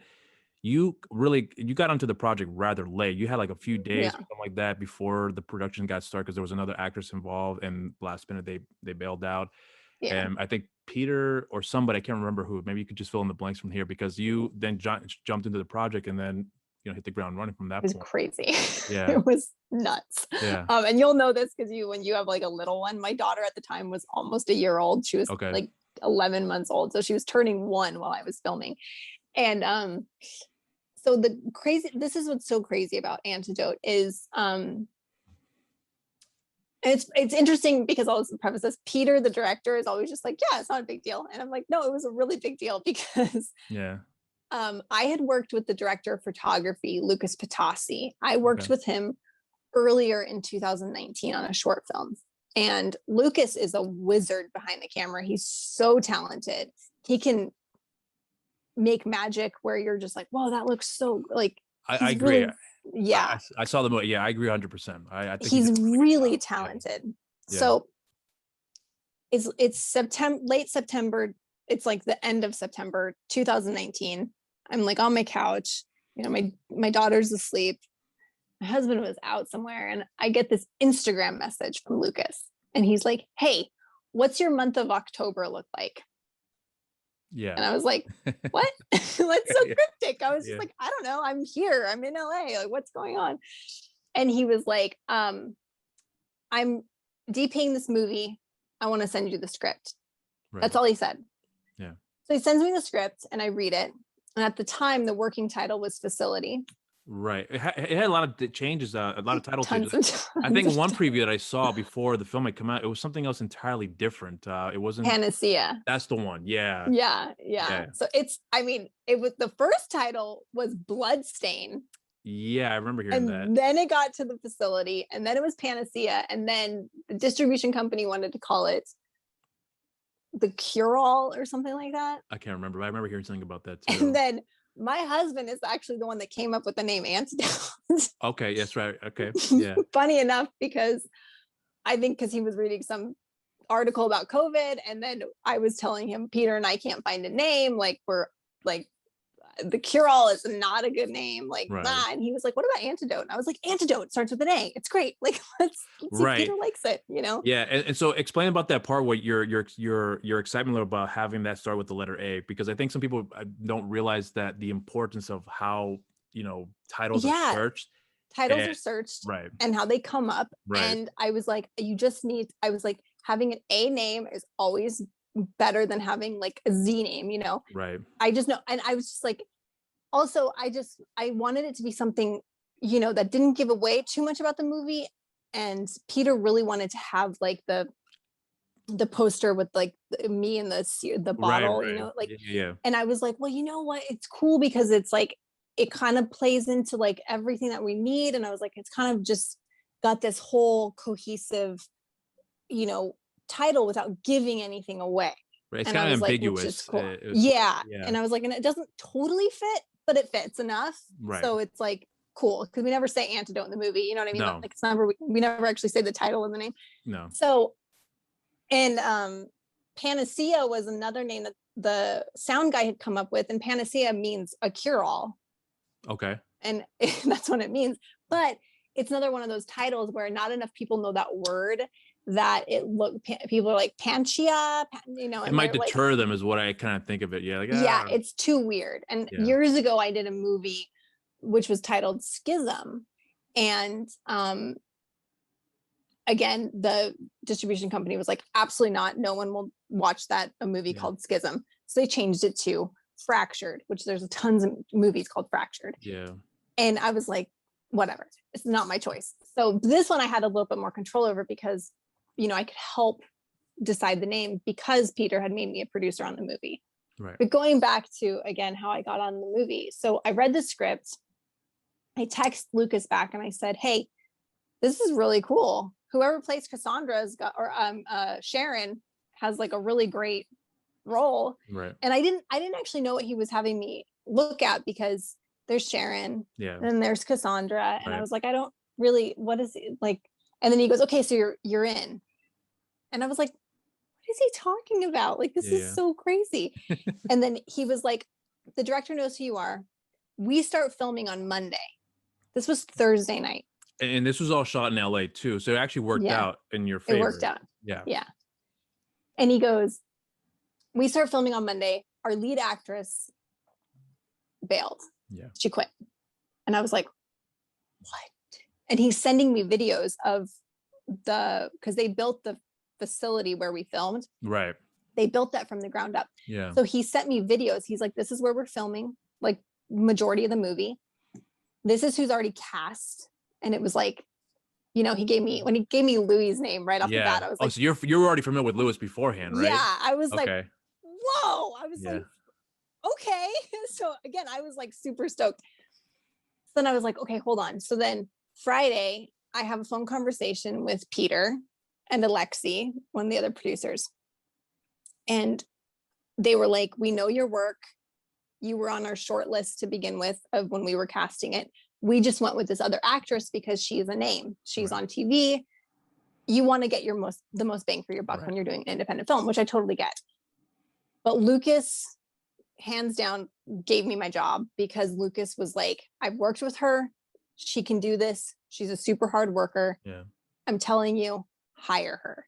onto the project rather late. You had like a few days or something like that before the production got started, because there was another actress involved, and last minute they bailed out. And I think Peter or somebody, I can't remember who, maybe you could just fill in the blanks from here, because you then jumped into the project and then, you know, hit the ground running from that point. It was crazy. Yeah. It was nuts. Yeah. And you'll know this because when you have like a little one, my daughter at the time was almost a year old. She was like 11 months old. So she was turning 1 while I was filming. And so this is what's so crazy about Antidote is it's interesting, because I'll preface this, Peter, the director, is always just like, yeah, it's not a big deal. And I'm like, no, it was a really big deal, because I had worked with the director of photography, Lucas Pitassi. I worked with him earlier in 2019 on a short film. And Lucas is a wizard behind the camera. He's so talented. He can make magic where you're just like, whoa, that looks so like. I agree. Really, I saw the movie. Yeah, I agree 100%. I think he's really talented. Yeah. So it's September, late September. It's like the end of September 2019. I'm like on my couch, you know, my daughter's asleep. My husband was out somewhere, and I get this Instagram message from Lucas, and he's like, hey, what's your month of October look like? Yeah. And I was like, what? That's so cryptic. I was just like, I don't know. I'm here. I'm in LA. Like, what's going on? And he was like, I'm DPing this movie. I want to send you the script. Right. That's all he said. Yeah. So he sends me the script and I read it. And at the time, the working title was Facility. Right. It had a lot of changes, a lot of title changes. I think one preview that I saw before the film had come out, it was something else entirely different. It wasn't Panacea. That's the one. Yeah. So it was, the first title was Bloodstain. Yeah, I remember hearing that. And then it got to the Facility, and then it was Panacea, and then the distribution company wanted to call it The Cure-All or something like that. I can't remember, but I remember hearing something about that too. And then my husband is actually the one that came up with the name Antidote. Okay, yes, right. Okay, yeah. Funny enough, because I think because he was reading some article about COVID, and then I was telling him, Peter and I can't find a name. Like, we're like, The Cure-All is not a good name. Like, nah. And he was like, what about Antidote? And I was like, Antidote starts with an A. It's great. Like, let's see if Peter likes it, you know? Yeah. And so explain about that part where your excitement about having that start with the letter A, because I think some people don't realize that the importance of how, you know, titles are searched. Titles are searched and how they come up. And I was like, I was like, having an A name is always better than having like a Z name, you know? Right. I just know. And I was just like, also, I wanted it to be something, you know, that didn't give away too much about the movie. And Peter really wanted to have like the the poster with like me and the Right, bottle, right. like, Yeah, yeah. and I was like, well, you know what? It's cool because it's like, it kind of plays into like everything that we need. And I was like, it's kind of just got this whole cohesive, you know, title without giving anything away. Right, it's And I kinda was like, which is ambiguous. cool. It was cool. Yeah. Yeah. And I was like, and it doesn't totally fit, but it fits enough. Right. So it's like cool. Cause we never say Antidote in the movie. You know what I mean? No, Like it's never, we never actually say the title in the name. no. So, and Panacea was another name that the sound guy had come up with. And Panacea means a cure-all. Okay. And that's what it means. But it's another one of those titles where not enough people know that word, that people are like Panchea, It and might they're like, deter them is what I kinda think of it. Yeah, like, yeah, it's too weird. And yeah. years ago I did a movie which was titled Schism. And again, the distribution company was like, absolutely not. No one will watch a movie called Schism. So they changed it to Fractured, which there's tons of movies called Fractured. Yeah. And I was like, whatever, it's not my choice. So this one I had a little bit more control over because, I could help decide the name because Peter had made me a producer on the movie. Right. But going back to, again, how I got on the movie. So I read the script. I text Lucas back and I said, hey, this is really cool. Whoever plays Cassandra's Sharon has like a really great role. Right. And I didn't actually know what he was having me look at because there's Sharon, and there's Cassandra, and I was like, I don't really, what is it like? And then he goes, okay, so you're in. And I was like, what is he talking about? Like, this is so crazy. And then he was like, the director knows who you are. We start filming on Monday. This was Thursday night. And this was all shot in LA too. So it actually worked out in your favor. It worked out. Yeah. Yeah. And he goes, we start filming on Monday. Our lead actress bailed. Yeah. She quit. And I was like, what? And he's sending me videos of because they built the facility where we filmed. Right. They built that from the ground up. Yeah. So he sent me videos. He's like, this is where we're filming, like majority of the movie. This is who's already cast. And it was like, when he gave me Louis' name right off the bat, I was like, so you're already familiar with Louis beforehand, right? Yeah. I was like, whoa. I was like, okay. So again, I was like super stoked. So then I was like, okay, hold on. So then Friday, I have a phone conversation with Peter and Alexi, one of the other producers. And they were like, we know your work. You were on our short list to begin with of when we were casting it. We just went with this other actress because she's a name. She's on TV. You want to get the most bang for your buck when you're doing an independent film, which I totally get. But Lucas, hands down, gave me my job because Lucas was like, I've worked with her. She can do this. She's a super hard worker. Yeah. I'm telling you, hire her.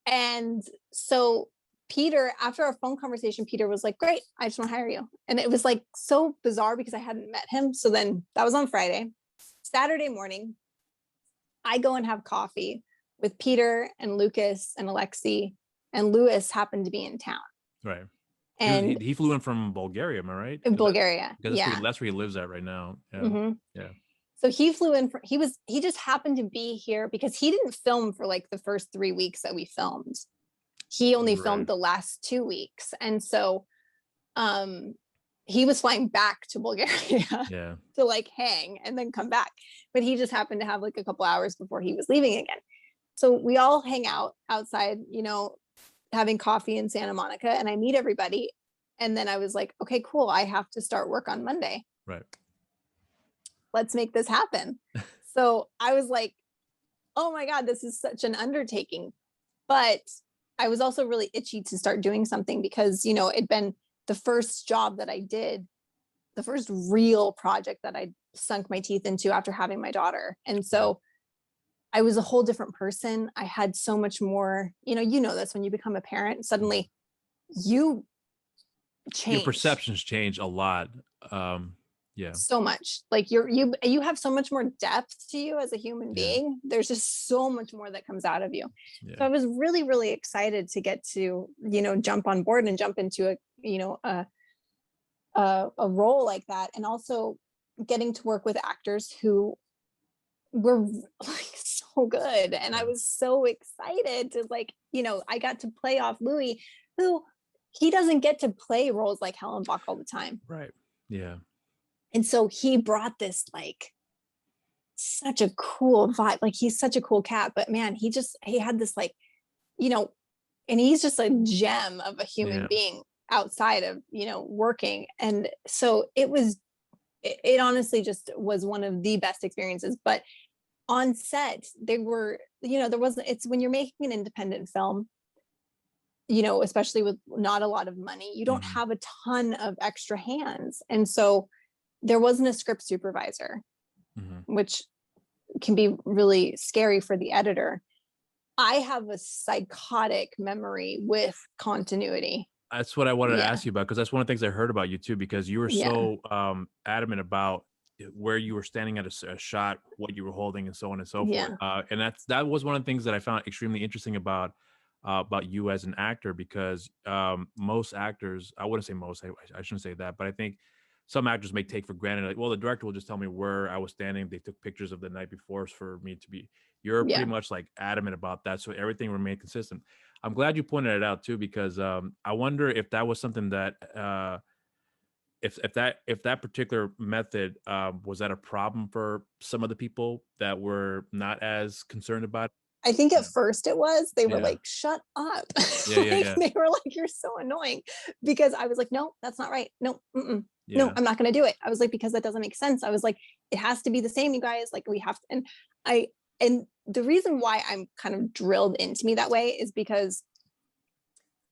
And so Peter, after our phone conversation, Peter was like, great, I just want to hire you. And it was like so bizarre because I hadn't met him. So then that was on Friday. Saturday morning, I go and have coffee with Peter and Lucas and Alexi, and Louis happened to be in town. Right. And he flew in from Bulgaria, am I right? In Bulgaria. That's where he lives at right now. Yeah. Mm-hmm. Yeah. So he flew in he just happened to be here because he didn't film for like the first 3 weeks that we filmed. He only filmed the last 2 weeks. And so he was flying back to Bulgaria to like hang and then come back. But he just happened to have like a couple hours before he was leaving again. So we all hang out outside, having coffee in Santa Monica, and I meet everybody. And then I was like, okay, cool. I have to start work on Monday. Right. Let's make this happen. So I was like, oh my God, this is such an undertaking. But I was also really itchy to start doing something because, it'd been the first job that I did, the first real project that I sunk my teeth into after having my daughter. And so I was a whole different person. I had so much more, this when you become a parent, suddenly you change. Your perceptions change a lot. So much. Like you have so much more depth to you as a human being. There's just so much more that comes out of you. So I was really, really excited to get to, jump on board and jump into a role like that. And also getting to work with actors who were like so good. And I Yeah. was so excited to like, I got to play off Louis, who he doesn't get to play roles like Helen Bach all the time. Right. Yeah. And so he brought this like such a cool vibe. Like he's such a cool cat, but man, he had this like, you know, and he's just a gem of a human Yeah. being outside of, working. And so it honestly just was one of the best experiences. But on set, there wasn't, it's when you're making an independent film, especially with not a lot of money, you don't have a ton of extra hands. And so there wasn't a script supervisor, which can be really scary for the editor. I have a psychotic memory with continuity. That's what I wanted to Yeah. ask you about, because that's one of the things I heard about you too, because you were Yeah. so adamant about where you were standing at a shot, what you were holding, and so on and so forth. Yeah. And that was one of the things that I found extremely interesting about you as an actor, because most actors, I wouldn't say most, I shouldn't say that, but I think some actors may take for granted, like, well, the director will just tell me where I was standing. They took pictures of the night before for me to be. You're Yeah. pretty much like adamant about that, so everything remained consistent. I'm glad you pointed it out too, because I wonder if that was something that if that particular method was that a problem for some of the people that were not as concerned about it? I think at first it was, they were Yeah. like, shut up. Yeah, yeah, Like, yeah. they were like, you're so annoying, because I was like, no, that's not right. No, no, Yeah. I'm not going to do it. I was like, because that doesn't make sense. I was like, it has to be the same, you guys. Like, we have to. And the reason why I'm kind of drilled into me that way is because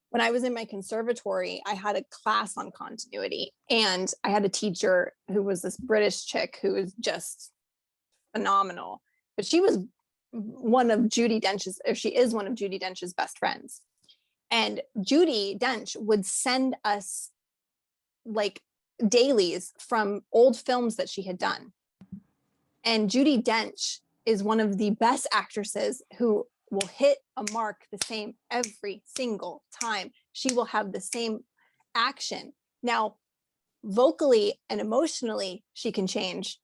when I was in my conservatory, I had a class on continuity, and I had a teacher who was this British chick who was just phenomenal. But she was one of Judi Dench's, or she is one of Judi Dench's best friends. And Judi Dench would send us like dailies from old films that she had done. And Judi Dench is one of the best actresses who will hit a mark the same every single time. She will have the same action. Now, vocally and emotionally, she can change,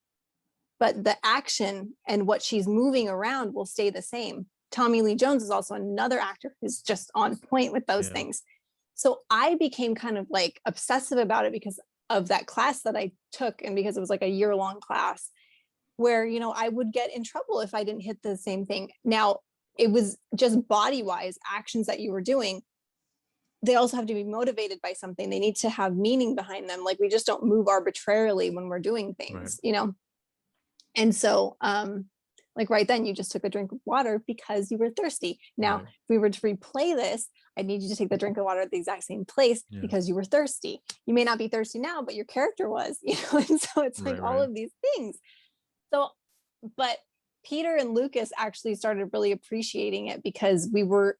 but the action and what she's moving around will stay the same. Tommy Lee Jones is also another actor who's just on point with those things. So I became kind of like obsessive about it because of that class that I took, and because it was like a year-long class where, I would get in trouble if I didn't hit the same thing. Now, it was just body-wise actions that you were doing. They also have to be motivated by something. They need to have meaning behind them. Like, we just don't move arbitrarily when we're doing things, And so, like right then, you just took a drink of water because you were thirsty. Now, if we were to replay this, I need you to take the drink of water at the exact same place because you were thirsty. You may not be thirsty now, but your character was, and so it's like all of these things. So, but Peter and Lucas actually started really appreciating it because we were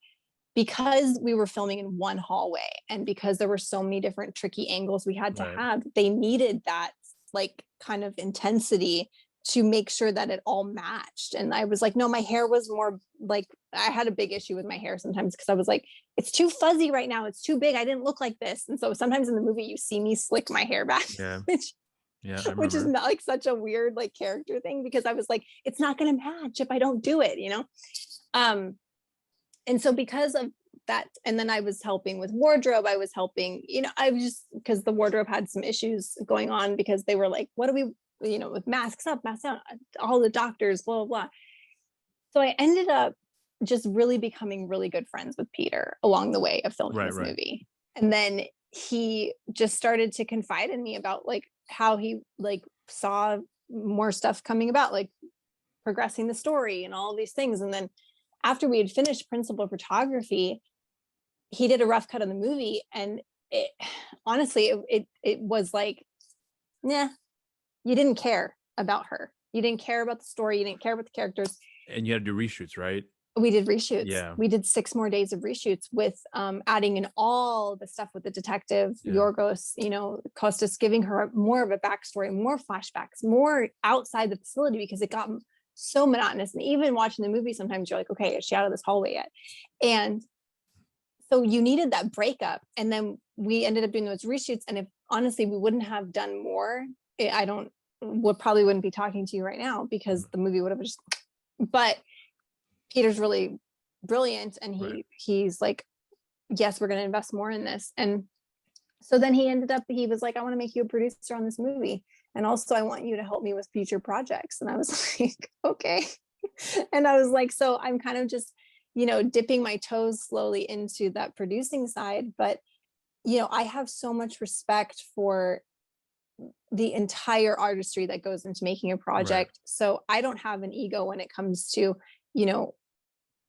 filming in one hallway, and because there were so many different tricky angles we had to have, they needed that like kind of intensity to make sure that it all matched. And I was like, no, my hair was more like, I had a big issue with my hair sometimes because I was like, it's too fuzzy right now. It's too big. I didn't look like this. And so sometimes in the movie, you see me slick my hair back, which is not like such a weird like character thing, because I was like, it's not going to match if I don't do it, And so because of that, and then I was helping with wardrobe, I was helping, I was just, because the wardrobe had some issues going on, because they were like, what do we, with masks up, masks down, all the doctors, blah, blah, blah. So I ended up just really becoming really good friends with Peter along the way of filming this movie. And then he just started to confide in me about like how he like saw more stuff coming about, like progressing the story and all of these things. And then after we had finished principal photography, he did a rough cut of the movie, and it honestly, it was like, yeah, you didn't care about her. You didn't care about the story. You didn't care about the characters. And you had to do reshoots, right? We did reshoots. Yeah. We did 6 more days of reshoots with adding in all the stuff with the detective, Yorgos, Kostas, giving her more of a backstory, more flashbacks, more outside the facility, because it got so monotonous. And even watching the movie, sometimes you're like, okay, is she out of this hallway yet? And so you needed that breakup. And then we ended up doing those reshoots. And if honestly, we wouldn't have done more, I don't wouldn't be talking to you right now because the movie would have just, but Peter's really brilliant. And he's like, yes, we're going to invest more in this. And so then he was like, I want to make you a producer on this movie. And also I want you to help me with future projects. And I was like, okay. And I was like, so I'm kind of just, dipping my toes slowly into that producing side. But, I have so much respect for the entire artistry that goes into making a project. Right. So I don't have an ego when it comes to,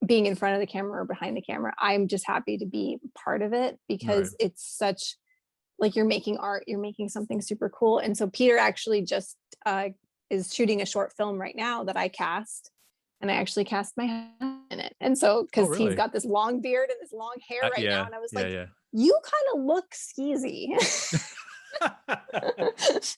being in front of the camera or behind the camera. I'm just happy to be part of it because it's such, like, you're making art, you're making something super cool. And so Peter actually just is shooting a short film right now that I cast, and I actually cast my husband in it. And so, because he's got this long beard and this long hair now, and I was like, you kind of look skeezy. As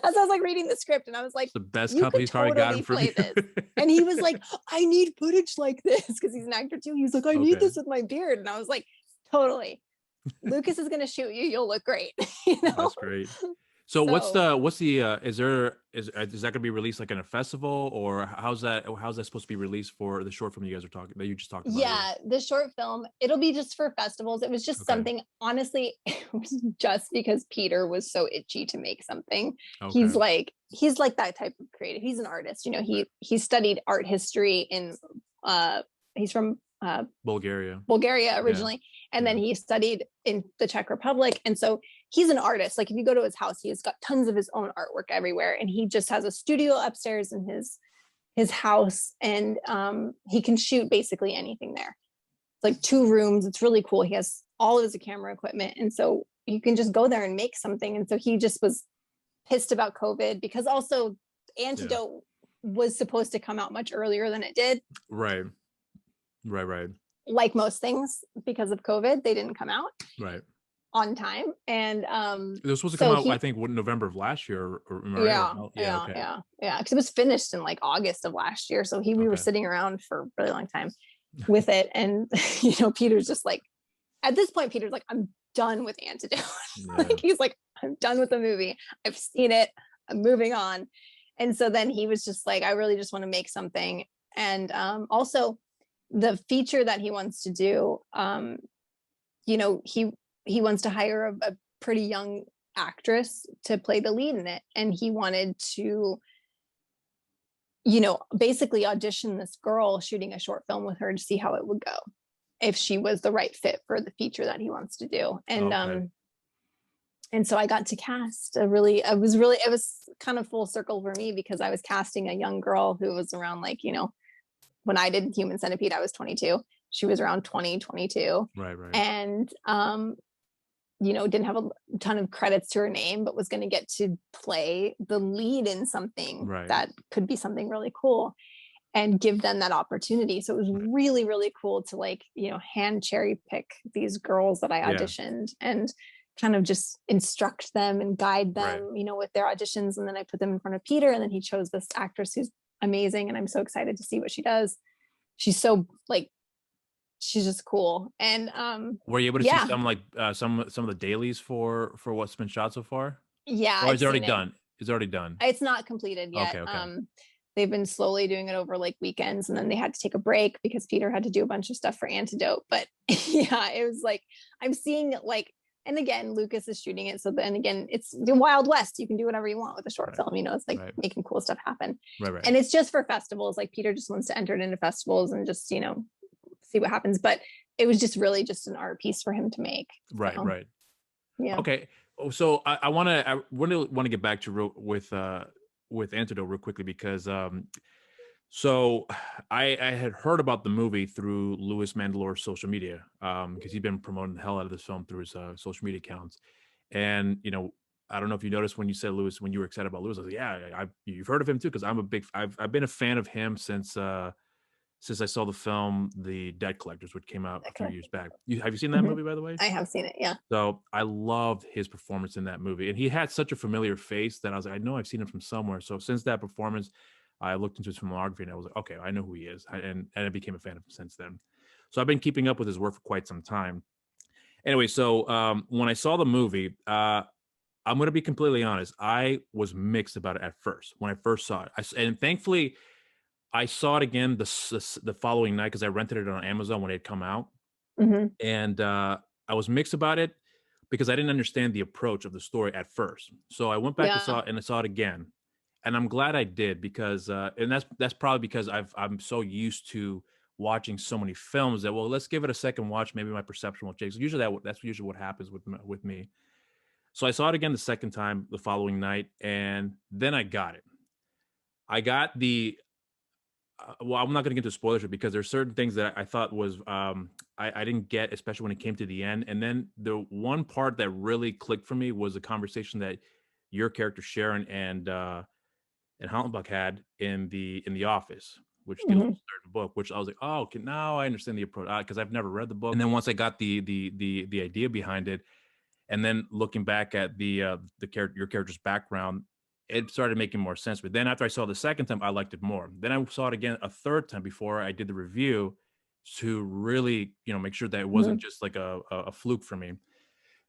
I was like reading the script, and I was like, it's the best couple he's probably gotten from you. This. And he was like, I need footage like this, because he's an actor too. He was like, I need this with my beard. And I was like, totally. Lucas is gonna shoot you. You'll look great. That's great. So what's the is that gonna be released like in a festival, or how's that supposed to be released for the short film you guys are talking that you just talked about? Yeah, the short film, it'll be just for festivals. It was just something, honestly, it was just because Peter was so itchy to make something. He's like that type of creative. He's an artist. He studied art history in he's from Bulgaria originally. And then he studied in the Czech Republic. And so he's an artist. Like, if you go to his house, he's got tons of his own artwork everywhere. And he just has a studio upstairs in his house. And he can shoot basically anything there. It's like 2 rooms. It's really cool. He has all of his camera equipment. And so you can just go there and make something. And so he just was pissed about COVID, because also Antidote was supposed to come out much earlier than it did. Right. Like most things, because of COVID, they didn't come out on time. And it was supposed to come out, I think, November of last year. Because it was finished in like August of last year. So we were sitting around for a really long time with it. And Peter's just like, at this point, Peter's like, I'm done with Antidote. Like, he's like, I'm done with the movie. I've seen it. I'm moving on. And so then he was just like, I really just want to make something. And also, the feature that he wants to do, he wants to hire a pretty young actress to play the lead in it. And he wanted to, basically audition this girl, shooting a short film with her to see how it would go, if she was the right fit for the feature that he wants to do. And, and so I got to cast it was kind of full circle for me, because I was casting a young girl who was around, like, when I did Human Centipede, I was 22. She was around 20, 22. Right. And, didn't have a ton of credits to her name, but was going to get to play the lead in something that could be something really cool, and give them that opportunity. So it was really, really cool to, like, hand cherry pick these girls that I auditioned and kind of just instruct them and guide them, with their auditions. And then I put them in front of Peter, and then he chose this actress who's amazing, and I'm so excited to see what she does. She's so, like, she's just cool. And were you able to see some, like, some of the dailies for what's been shot so far? Yeah. Or is it already done? It's already done. It's not completed yet. Okay. They've been slowly doing it over, like, weekends, and then they had to take a break because Peter had to do a bunch of stuff for Antidote. But it was like, I'm seeing, like, and again, Lucas is shooting it. So then again, it's the Wild West. You can do whatever you want with a short film. It's like making cool stuff happen. Right. And it's just for festivals. Like, Peter just wants to enter it into festivals and just, see what happens. But it was just really just an art piece for him to make. Right. Yeah. Okay. So I want to get back to with Antidote real quickly, because so I had heard about the movie through Louis Mandylor's social media, because he's been promoting the hell out of this film through his social media accounts. And, I don't know if you noticed when you said Louis, when you were excited about Louis, I was like, you've heard of him too. Cause I've been a fan of him since I saw the film, The Debt Collectors, which came out a few years back. Have you seen that movie, by the way? I have seen it. Yeah. So I loved his performance in that movie, and he had such a familiar face that I was like, I know I've seen him from somewhere. So since that performance, I looked into his filmography, and I was like, okay, I know who he is. And I became a fan of him since then. So I've been keeping up with his work for quite some time. Anyway, so when I saw the movie, I'm gonna be completely honest. I was mixed about it at first when I first saw it. And thankfully, I saw it again the following night because I rented it on Amazon when it had come out, Mhm. and I was mixed about it because I didn't understand the approach of the story at first. So I went back to Yeah. saw it and I saw it again, and I'm glad I did because and that's probably because I'm so used to watching so many films that, well, let's give it a second watch. Maybe my perception will change. Usually that's usually what happens with me. So I saw it again the second time the following night, and then I got it. I got the well, I'm not going to get into spoilers because there's certain things that I thought was I didn't get, especially when it came to the end. And then the one part that really clicked for me was the conversation that your character Sharon and Hollenbach had in the office, which deals with Mhm. the third book. Which I was like, oh, okay, now I understand the approach because I've never read the book. And then once I got the idea behind it, and then looking back at the character, your character's background, it started making more sense. But then after I saw it the second time, I liked it more. Then I saw it again a third time before I did the review to really, make sure that it wasn't Mhm. just like a fluke for me.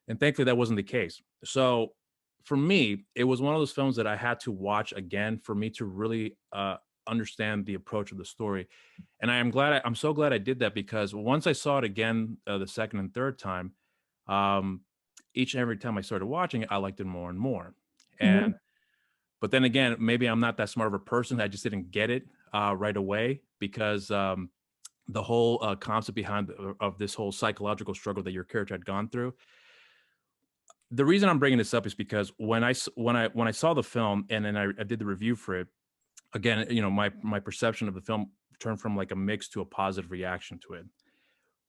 And thankfully that wasn't the case. So for me, it was one of those films that I had to watch again for me to really understand the approach of the story. And I'm so glad I did that because once I saw it again the second and third time, um, each and every time I started watching it, I liked it more and more. And Mhm. but then again, maybe I'm not that smart of a person. I just didn't get it right away because the whole concept behind of this whole psychological struggle that your character had gone through. The reason I'm bringing this up is because when I saw the film and then I did the review for it again, my perception of the film turned from like a mix to a positive reaction to it.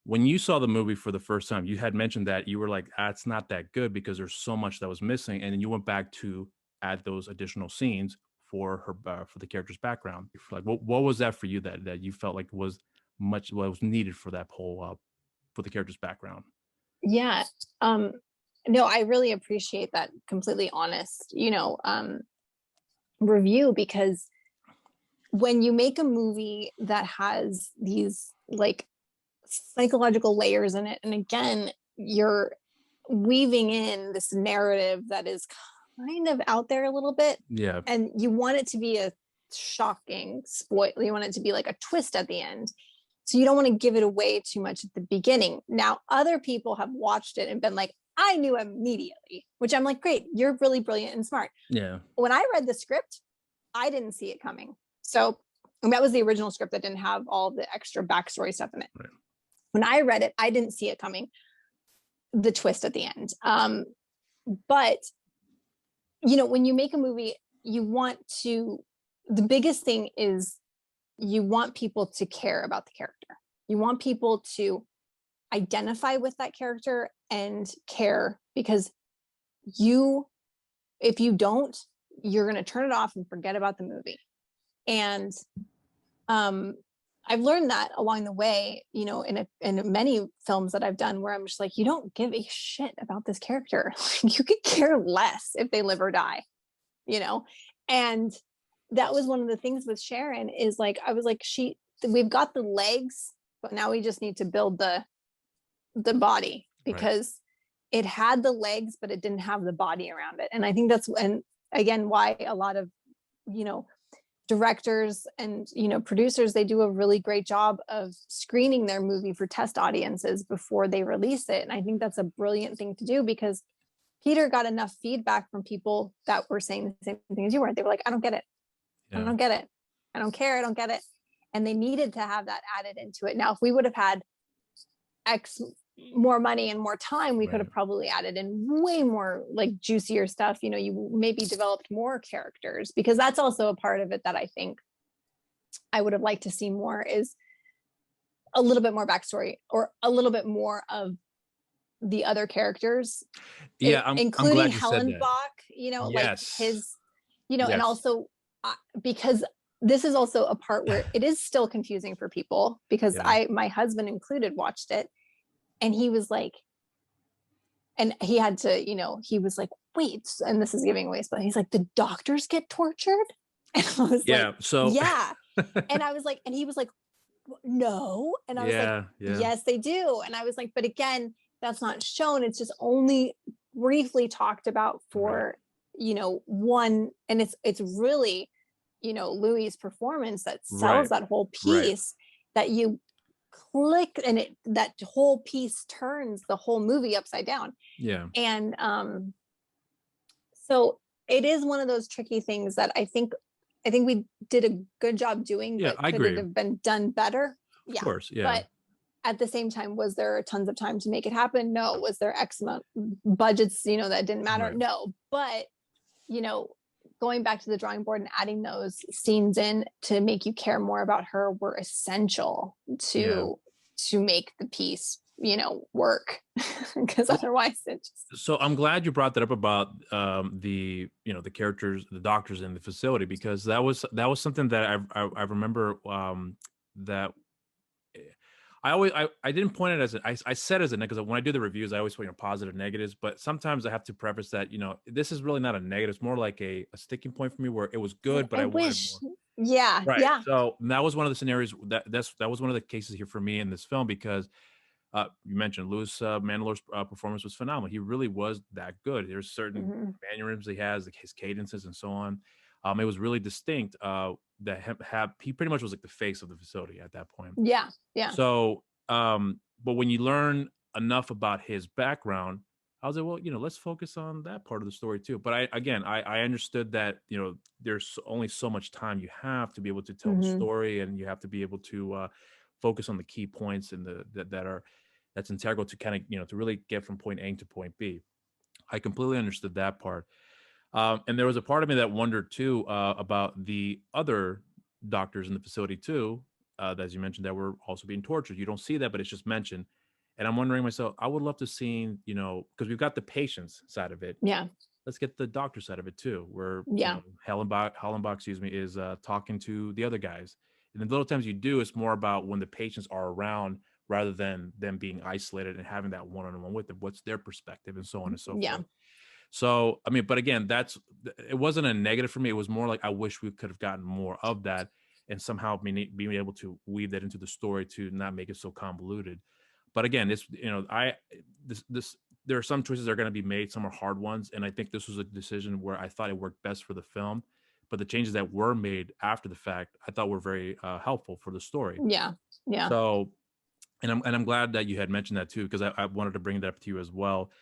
When you saw the movie for the first time, you had mentioned that you were like, it's not that good because there's so much that was missing. And then you went back to add those additional scenes for for the character's background. Like, what was that for you that you felt like was much what was needed for that whole, for the character's background? Yeah. Um, no, I really appreciate that completely honest, review, because when you make a movie that has these like psychological layers in it, and again, you're weaving in this narrative that is kind of out there a little bit, Yeah. and you want it to be a shocking spoil, you want it to be like a twist at the end, so you don't want to give it away too much at the beginning. Now other people have watched it and been like, I knew immediately, which I'm like, great, you're really brilliant and smart. Yeah. When I read the script, I didn't see it coming. So, and that was the original script that didn't have all the extra backstory stuff in it. Right. When I read it, I didn't see it coming, the twist at the end. But when you make a movie, you want to, the biggest thing is you want people to care about the character. You want people to identify with that character and care, because if you don't, you're going to turn it off and forget about the movie. And um, I've learned that along the way, in many films that I've done, where I'm just like, you don't give a shit about this character. You could care less if they live or die, you know? And that was one of the things with Sharon, is like, I was like, we've got the legs, but now we just need to build the body, Right. because it had the legs, but it didn't have the body around it. And I think that's, and again, why a lot of, you know, directors and producers, they do a really great job of screening their movie for test audiences before they release it. And I think that's a brilliant thing to do, because Peter got enough feedback from people that were saying the same thing as you were. They were like, I don't get it, I Yeah. don't get it, I don't care, I don't get it. And they needed to have that added into it. Now if we would have had X more money and more time, we could Right. have probably added in way more like juicier stuff. You maybe developed more characters, because that's also a part of it that I think I would have liked to see more, is a little bit more backstory, or a little bit more of the other characters, Yeah. I'm including glad you said that. Hellenbach, like Yes. his, and Yes. also because this is also a part where it is still confusing for people, because Yeah. my husband included watched it, and he was like, and he had to, he was like, wait, and this is giving away, but he's like, the doctors get tortured? And I was like, Yeah. So. yeah. And I was like, and he was like, no. And I was like, Yeah. Yeah. yes, they do. And I was like, but again, that's not shown. It's just only briefly talked about for, one, and it's really, Louis' performance that sells Right. that whole Right. piece, that you click and that whole piece turns the whole movie upside down. Yeah. And so it is one of those tricky things that I think we did a good job doing, Yeah, but I could it agree. have been done better? Of Yeah. course. Yeah. But at the same time, was there tons of time to make it happen? No. Was there X amount budgets, that didn't matter? Right. No. But, going back to the drawing board and adding those scenes in to make you care more about her were essential Yeah. to make the piece, work. Because otherwise it just, So I'm glad you brought that up about the the characters, the doctors in the facility, because that was something that I remember that I didn't point it as I said as a negative, because when I do the reviews I always put positive negatives, but sometimes I have to preface that this is really not a negative, it's more like a sticking point for me where it was good but I I wanted wish. more. Yeah. Right. Yeah. So that was one of the scenarios that was one of the cases here for me in this film, because you mentioned Louis Mandylor's performance was phenomenal. He really was that good. There's certain Mm-hmm. mannerisms he has, like his cadences and so on. It was really distinct. He pretty much was like the face of the facility at that point. Yeah. Yeah. So, but when you learn enough about his background, I was like, well, let's focus on that part of the story too. But I understood that, there's only so much time you have to be able to tell the Mm-hmm. story, and you have to be able to focus on the key points and that's integral to kind of, to really get from point A to point B. I completely understood that part. And there was a part of me that wondered too about the other doctors in the facility too, as you mentioned, that were also being tortured. You don't see that, but it's just mentioned. And I'm wondering myself, I would love to see, because we've got the patient's side of it. Yeah. Let's get the doctor side of it too, where Yeah. Hallenbach, excuse me, is talking to the other guys. And the little times you do, it's more about when the patients are around rather than them being isolated and having that one-on-one with them. What's their perspective and so on and so Yeah. forth. So, I mean, but again, it wasn't a negative for me. It was more like I wish we could have gotten more of that and somehow being able to weave that into the story to not make it so convoluted. But again, there are some choices that are going to be made. Some are hard ones. And I think this was a decision where I thought it worked best for the film. But the changes that were made after the fact, I thought were very helpful for the story. Yeah. Yeah. So, and I'm glad that you had mentioned that too, because I wanted to bring that up to you as well.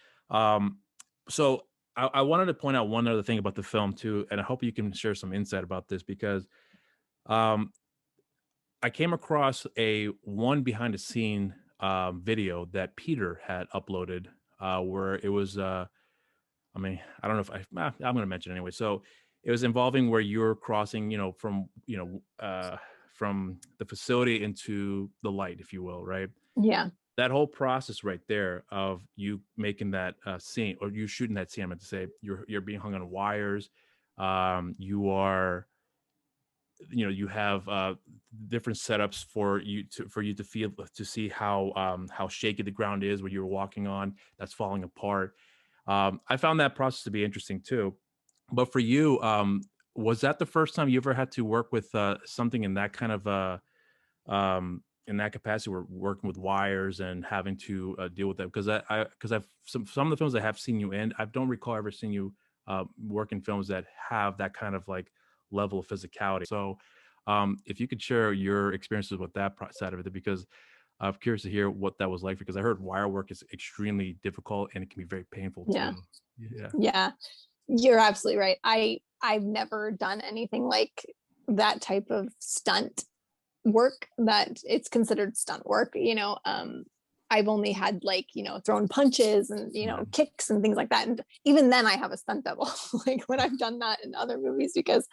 So I wanted to point out one other thing about the film too, and I hope you can share some insight about this, because I came across a one behind the scene video that Peter had uploaded, where it was, I mean, I don't know if I'm going to mention it anyway. So it was involving where you're crossing, from the facility into the light, if you will, right? Yeah. That whole process right there of you making that scene, or you shooting that scene, I meant to say, you're being hung on wires. You are, you have different setups for you to feel, to see how shaky the ground is where you're walking on that's falling apart. I found that process to be interesting too. But for you, was that the first time you ever had to work with something in that kind of in that capacity, we're working with wires and having to deal with that? Because I've some of the films I have seen you in, I don't recall ever seeing you work in films that have that kind of like level of physicality. So if you could share your experiences with that side of it, because I'm curious to hear what that was like, because I heard wire work is extremely difficult and it can be very painful Yeah. too. Yeah. Yeah. You're absolutely right. I've never done anything like that type of stunt work that it's considered stunt work. I've only had like, thrown punches and, Right. kicks and things like that. And even then I have a stunt double, like when I've done that in other movies, because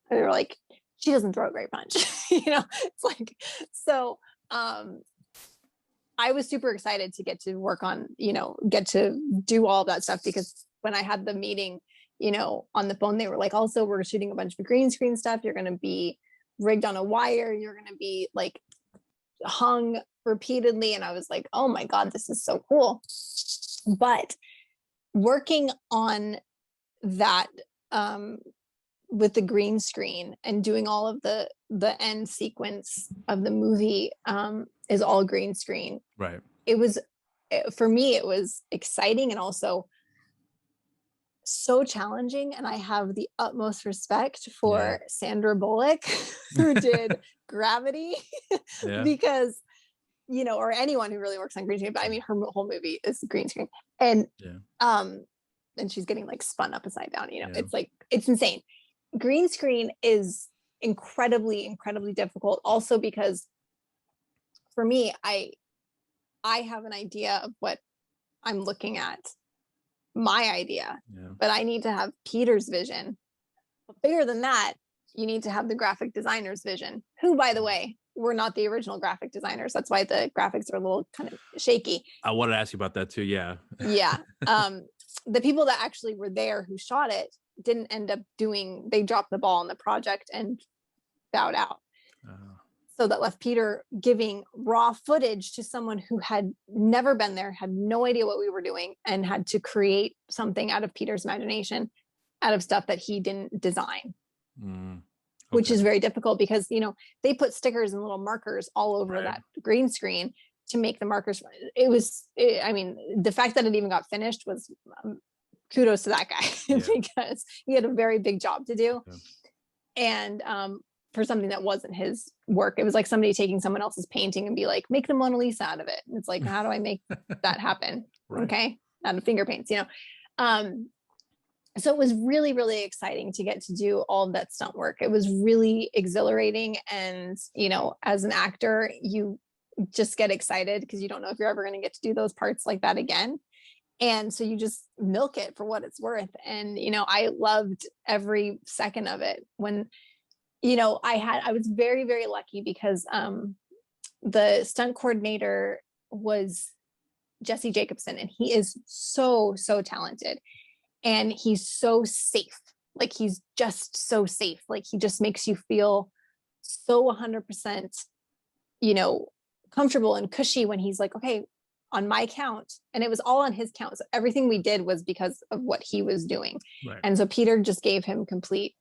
they're like, she doesn't throw a great punch, it's like, so, I was super excited to get to work on, get to do all of that stuff, because when I had the meeting, on the phone, they were like, also, we're shooting a bunch of green screen stuff. You're going to be rigged on a wire. You're going to be like hung repeatedly. And I was like, oh my God, this is so cool. But working on that, with the green screen and doing all of the end sequence of the movie, is all green screen. Right. It was, for me, it was exciting and also so challenging, and I have the utmost respect Yeah. for Sandra Bullock, who did Gravity, Yeah. because or anyone who really works on green screen. But I mean, her whole movie is green screen, and Yeah. and she's getting like spun up upside down. Yeah. It's like it's insane. Green screen is incredibly difficult. Also because for me, I have an idea of what I'm looking at, my idea, Yeah. but I need to have Peter's vision. But bigger than that, you need to have the graphic designer's vision, who, by the way, were not the original graphic designers. That's why the graphics are a little kind of shaky. I wanted to ask you about that too. Yeah. Yeah. The people that actually were there who shot it didn't end up they dropped the ball on the project and bowed out. So that left Peter giving raw footage to someone who had never been there, had no idea what we were doing, and had to create something out of Peter's imagination, out of stuff that he didn't design. Which is very difficult because, they put stickers and little markers all over that green screen to make the markers. I mean, the fact that it even got finished was kudos to that guy because he had a very big job to do. And for something that wasn't his work, it was like somebody taking someone else's painting and be like, make the Mona Lisa out of it. And it's like, how do I make that happen? Okay. Out of finger paints, so it was really exciting to get to do all of that stunt work. It was really exhilarating. And, as an actor, you just get excited because you don't know if you're ever going to get to do those parts like that again. And so you just milk it for what it's worth. And, I loved every second of it. When, I was very lucky because the stunt coordinator was Jesse Jacobson, and he is so talented. And he's so safe. Like, he's just so safe. Like, he just makes you feel so 100%, comfortable and cushy when he's like, okay, on my count. And it was all on his count. So everything we did was because of what he was doing. Right. And so Peter just gave him complete,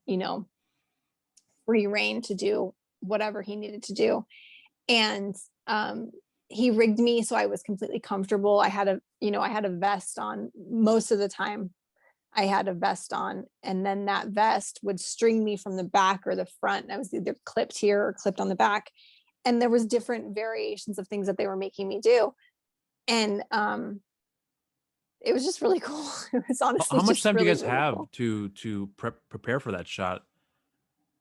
free reign to do whatever he needed to do. And he rigged me so I was completely comfortable. I had a vest on most of the time. I had a vest on, and then that vest would string me from the back or the front. I was either clipped here or clipped on the back. And there was different variations of things that they were making me do. And it was just really cool. It was honestly, how much time do you guys really have cool. to prepare for that shot?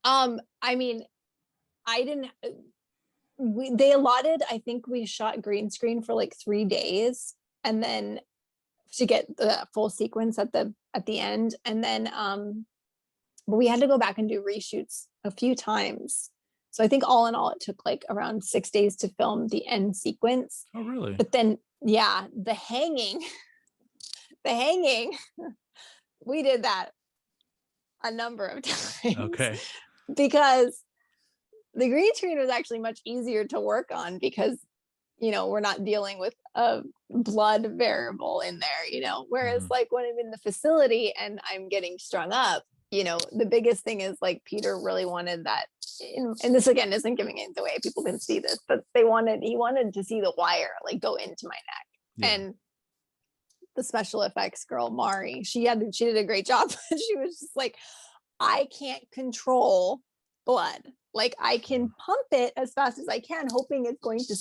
I mean, they allotted, I think we shot green screen for like 3 days, and then to get the full sequence at the end. And then, but we had to go back and do reshoots a few times. So I think all in all, it took like around 6 days to film the end sequence. Oh, really? But then, yeah, the hanging, we did that a number of times. Okay. Because the green screen was actually much easier to work on because, we're not dealing with a blood variable in there, whereas like when I'm in the facility and I'm getting strung up, the biggest thing is like Peter really wanted that. And this again isn't giving it away. People can see this, but he wanted to see the wire like go into my neck. Yeah. And the special effects girl, Mari, she did a great job. She was just like, I can't control blood. Like, I can pump it as fast as I can, hoping it's going to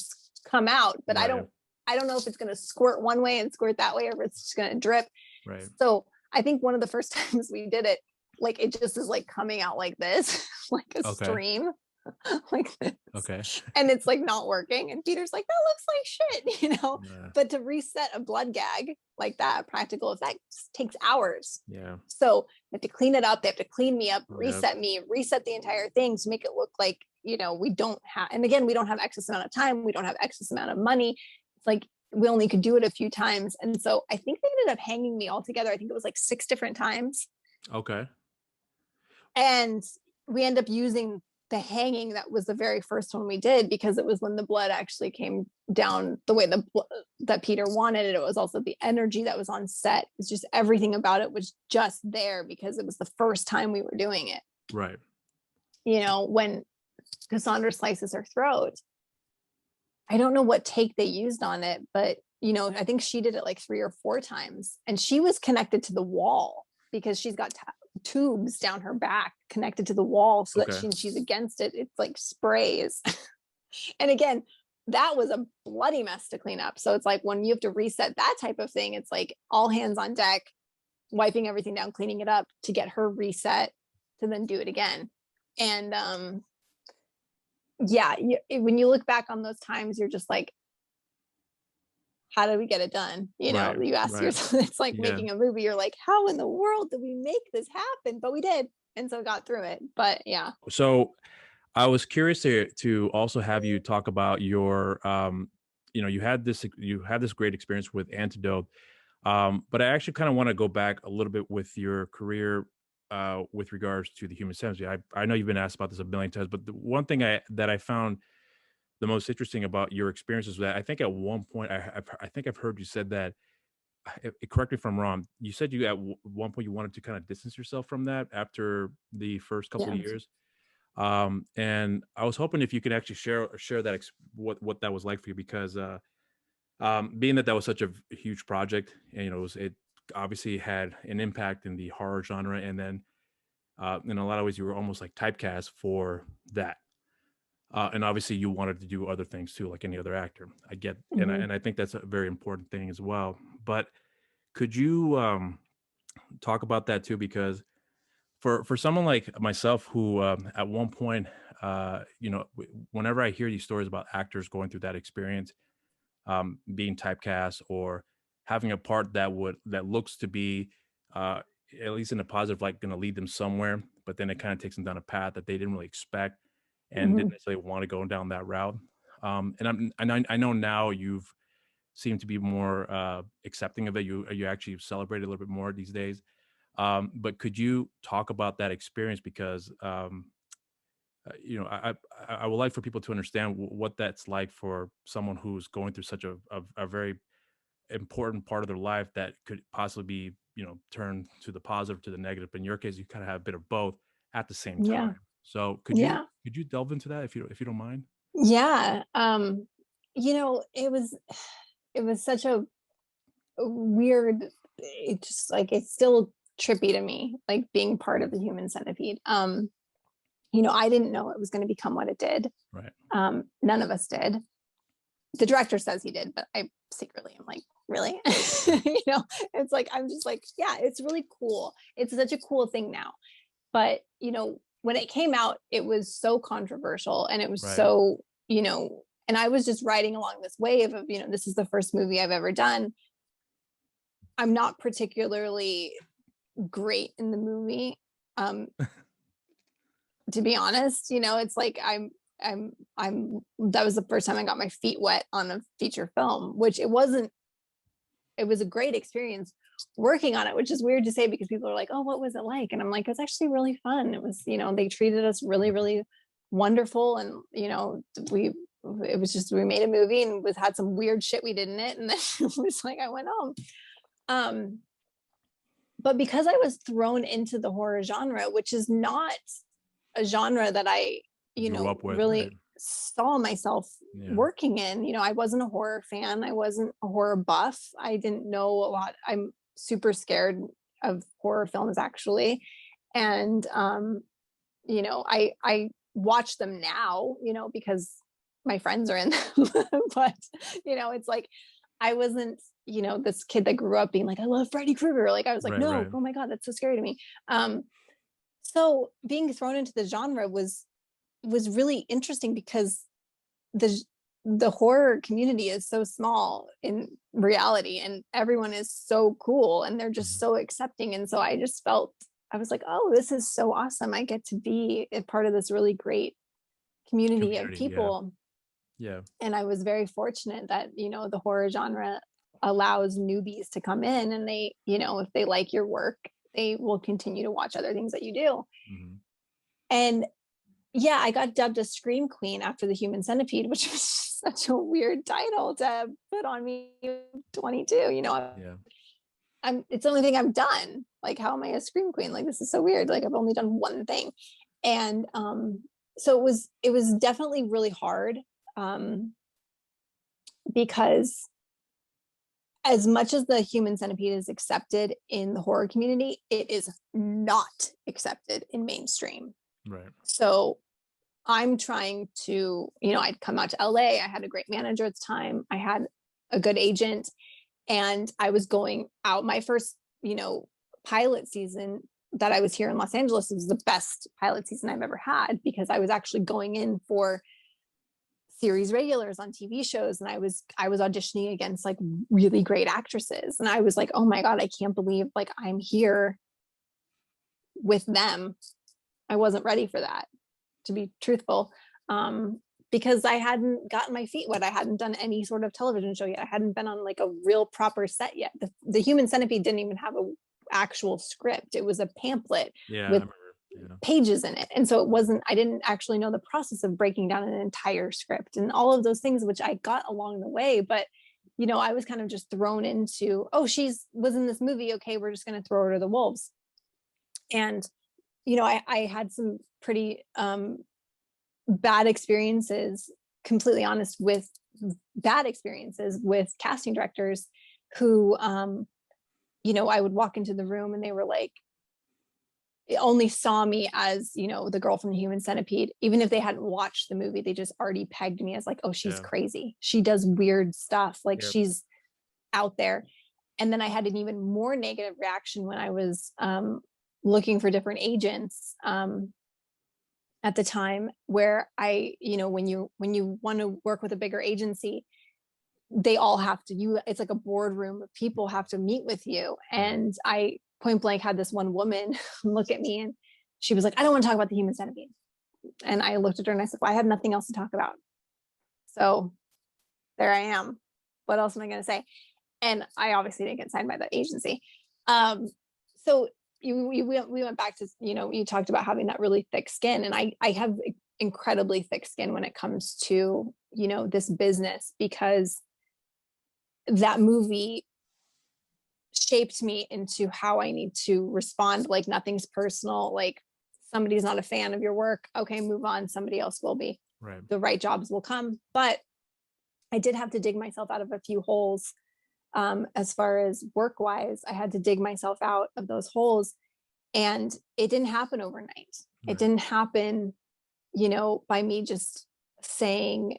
come out, but I don't know if it's going to squirt one way and squirt that way, or if it's just going to drip. Right. So I think one of the first times we did it, like, it just is like coming out like this, like a stream, like this. Okay. And it's like not working. And Peter's like, that looks like shit, Yeah. But to reset a blood gag like that, practical effect, takes hours. Yeah. So they have to clean it up. They have to clean me up, reset the entire thing to make it look like, we don't have, and again, we don't have excess amount of time. We don't have excess amount of money. It's like, we only could do it a few times. And so I think they ended up hanging me all together. I think it was like 6 different times. Okay. And we end up using the hanging that was the very first one we did, because it was when the blood actually came down the way that Peter wanted it. It was also the energy that was on set. It's just everything about it was just there because it was the first time we were doing it. Right. When Cassandra slices her throat, I don't know what take they used on it, but I think she did it like 3 or 4 times, and she was connected to the wall. because she's got tubes down her back connected to the wall so that she's against it. It's like sprays. And again, that was a bloody mess to clean up. So it's like when you have to reset that type of thing, it's like all hands on deck, wiping everything down, cleaning it up to get her reset to then do it again. And when you look back on those times, you're just like, how did we get it done? You know, you ask yourself, it's like making a movie. You're like, how in the world did we make this happen? But we did. And so got through it. But yeah. So I was curious to also have you talk about your, you had this great experience with Antidote. But I actually kind of want to go back a little bit with your career with regards to the Human Centipede. I know you've been asked about this a million times, but the one thing that I found the most interesting about your experiences was that I think at one point, I think I've heard you said that, correct me if I'm wrong, you said you at one point you wanted to kind of distance yourself from that after the first couple of years. And I was hoping if you could actually share that what that was like for you, because being that was such a huge project, and it obviously had an impact in the horror genre, and then in a lot of ways you were almost like typecast for that, and obviously you wanted to do other things too, like any other actor. I get, and I think that's a very important thing as well. But could you talk about that too, because for someone like myself who at one point, whenever I hear these stories about actors going through that experience, being typecast or having a part that looks to be at least in a positive light going to lead them somewhere, but then it kind of takes them down a path that they didn't really expect and didn't necessarily want to go down that route. And I know now you've seemed to be more accepting of it. You actually celebrate it a little bit more these days. But could you talk about that experience? Because I would like for people to understand what that's like for someone who's going through such a very important part of their life that could possibly be, turned to the positive, to the negative. But in your case, you kind of have a bit of both at the same time. So could you delve into that if you don't mind? Yeah. It was such a weird, it just like, it's still trippy to me, like being part of the Human Centipede. I didn't know it was going to become what it did. Right. None of us did. The director says he did, but I secretly am like, really? It's like, I'm just like, yeah, it's really cool. It's such a cool thing now. But, when it came out, it was so controversial, and it was so, and I was just riding along this wave of, this is the first movie I've ever done. I'm not particularly great in the movie. To be honest, it's like I'm that was the first time I got my feet wet on a feature film, which it was a great experience working on it, which is weird to say because people are like, oh, what was it like? And I'm like, it was actually really fun. It was, they treated us really, really wonderful. And, we made a movie and had some weird shit we did in it. And then it was like, I went home. But because I was thrown into the horror genre, which is not a genre that I, really saw myself working in, I wasn't a horror fan. I wasn't a horror buff. I didn't know a lot. I'm super scared of horror films, actually. And, I watch them now, because my friends are in them, but, it's like, I wasn't, this kid that grew up being like, I love Freddy Krueger. Like, I was like, no, oh my God, that's so scary to me. So being thrown into the genre was really interesting because the horror community is so small in reality, and everyone is so cool and they're just so accepting. And so I just felt, I was like, oh, this is so awesome. I get to be a part of this really great community of people. Yeah. And I was very fortunate that, the horror genre allows newbies to come in, and they, if they like your work, they will continue to watch other things that you do. And yeah, I got dubbed a Scream Queen after the Human Centipede, which was such a weird title to put on me 22, it's the only thing I've done. Like, how am I a Scream Queen? Like, this is so weird. Like, I've only done one thing. And so it was definitely really hard because as much as the Human Centipede is accepted in the horror community, it is not accepted in mainstream. Right. So I'm trying to, I'd come out to LA. I had a great manager at the time. I had a good agent, and I was going out. My first, pilot season that I was here in Los Angeles was the best pilot season I've ever had, because I was actually going in for series regulars on TV shows, and I was auditioning against like really great actresses, and I was like, oh my god, I can't believe like I'm here with them. I wasn't ready for that, to be truthful, because I hadn't gotten my feet wet. I hadn't done any sort of television show yet. I hadn't been on like a real proper set yet. The Human Centipede didn't even have a actual script. It was a pamphlet with pages in it. And so I didn't actually know the process of breaking down an entire script and all of those things, which I got along the way. But, I was kind of just thrown into, oh, was in this movie. Okay, we're just going to throw her to the wolves. And, I had some pretty bad experiences, completely honest, with bad experiences with casting directors who, I would walk into the room and they were like, only saw me as, the girl from the Human Centipede. Even if they hadn't watched the movie, they just already pegged me as like, oh, she's crazy. She does weird stuff. Like she's out there. And then I had an even more negative reaction when I was looking for different agents at the time, where when you want to work with a bigger agency, they all have to, it's like a boardroom of people have to meet with you. And I point blank had this one woman look at me, and she was like, I don't want to talk about the Human Centipede. And I looked at her and I said, well, I have nothing else to talk about. So there I am. What else am I going to say? And I obviously didn't get signed by the agency. So we went back to, you talked about having that really thick skin. And I have incredibly thick skin when it comes to, this business, because that movie shaped me into how I need to respond. Like nothing's personal. Like somebody's not a fan of your work. Okay, move on. Somebody else will be. Right. The right jobs will come. But I did have to dig myself out of a few holes. As far as work wise, I had to dig myself out of those holes, and it didn't happen overnight. Right. It didn't happen, by me just saying,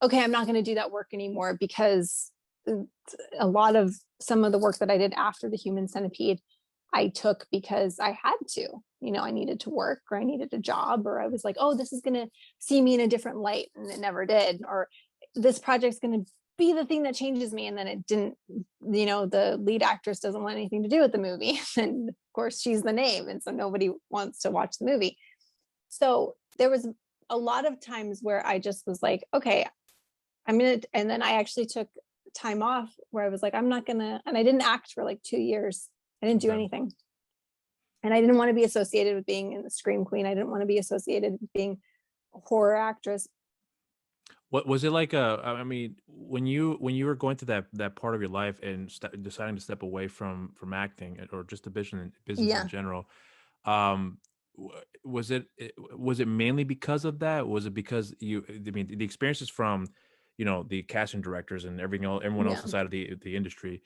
okay, I'm not going to do that work anymore, because a lot of some of the work that I did after the Human Centipede, I took because I had to, I needed to work, or I needed a job, or I was like, oh, this is going to see me in a different light. And it never did. Or this project's going to be the thing that changes me. And then it didn't, the lead actress doesn't want anything to do with the movie. And of course she's the name. And so nobody wants to watch the movie. So there was a lot of times where I just was like, okay, and then I actually took time off where I was like, I'm not gonna, and I didn't act for like 2 years. I didn't do anything. And I didn't want to be associated with being in the Scream Queen. I didn't want to be associated with being a horror actress. What was it like? I mean, when you were going through that part of your life and deciding to step away from acting or just the business in general, was it mainly because of that? Was it because the experiences from, the casting directors and everyone else inside of the industry,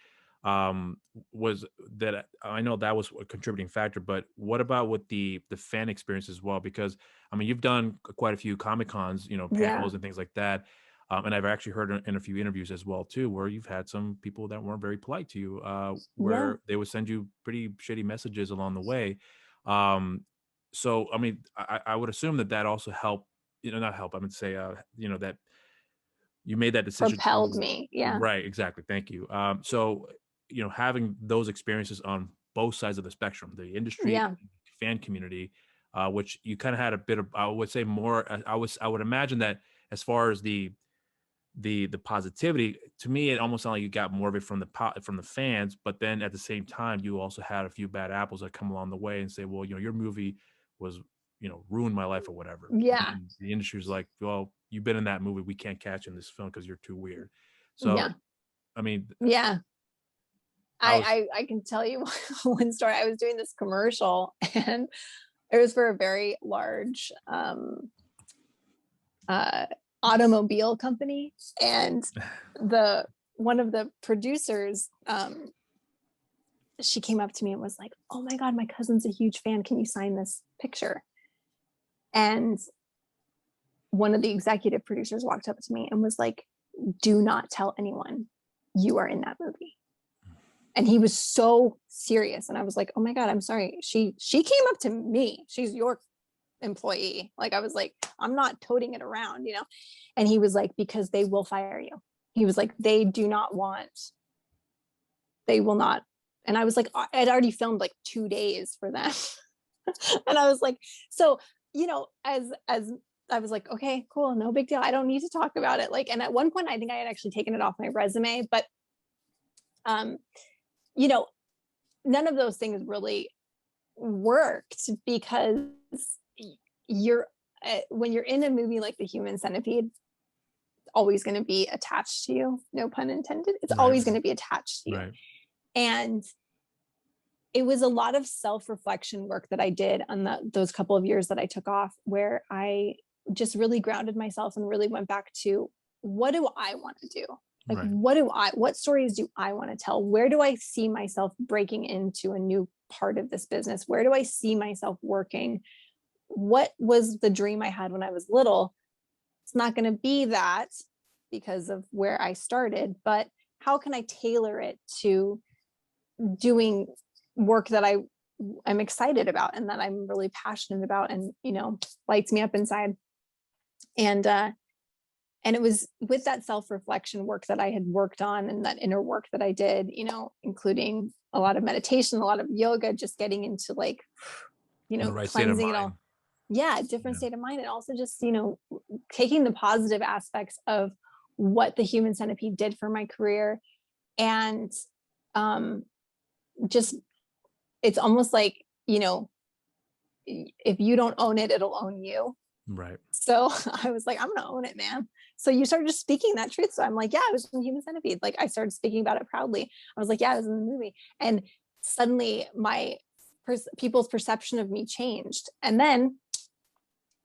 was that, I know that was a contributing factor, but what about with the fan experience as well? Because I mean, you've done quite a few Comic-Cons, panels and things like that. And I've actually heard in a few interviews as well too, where you've had some people that weren't very polite to you, where they would send you pretty shitty messages along the way. So, I mean, I would assume that also helped, not help, I would say, that you made that decision. Propelled me. Yeah. Right. Exactly. Thank you. So, having those experiences on both sides of the spectrum, the industry, fan community, which you kind of had a bit of, I would say more, I would imagine that as far as the positivity, to me, it almost sounded like you got more of it from the fans, but then at the same time, you also had a few bad apples that come along the way and say, well, your movie was, ruined my life or whatever. Yeah. And the industry's like, well, you've been in that movie. We can't catch you in this film because you're too weird. So, I mean, I can tell you one story. I was doing this commercial, and it was for a very large automobile company, and the one of the producers, she came up to me and was like, oh my God, my cousin's a huge fan. Can you sign this picture? And one of the executive producers walked up to me and was like, do not tell anyone you are in that movie. And he was so serious. And I was like, oh my God, I'm sorry. She came up to me. She's your employee. Like, I was like, I'm not toting it around, you know? And he was like, because they will fire you. He was like, they will not. And I was like, I'd already filmed like 2 days for them. And I was like, so, you know, as I was like, okay, cool, no big deal. I don't need to talk about it. Like, and at one point I think I had actually taken it off my resume, but you know, none of those things really worked because you're when you're in a movie like The Human Centipede, it's always going to be attached to you. No pun intended. It's always going to be attached to you. Right. And it was a lot of self-reflection work that I did on those couple of years that I took off, where I just really grounded myself and really went back to, what do I want to do? Like, what stories do I want to tell? Where do I see myself breaking into a new part of this business? Where do I see myself working? What was the dream I had when I was little? It's not going to be that because of where I started, but how can I tailor it to doing work that I am excited about and that I'm really passionate about and, you know, lights me up inside. And it was with that self-reflection work that I had worked on and that inner work that I did, you know, including a lot of meditation, a lot of yoga, just getting into like, you know, cleansing it all. Yeah, different state of mind. And also just, you know, taking the positive aspects of what the Human Centipede did for my career. And just, it's almost like, you know, if you don't own it, it'll own you. Right. So I was like, I'm going to own it, man. So you started just speaking that truth. So I'm like, yeah, I was in Human Centipede. Like, I started speaking about it proudly. I was like, yeah, I was in the movie. And suddenly my people's perception of me changed. And then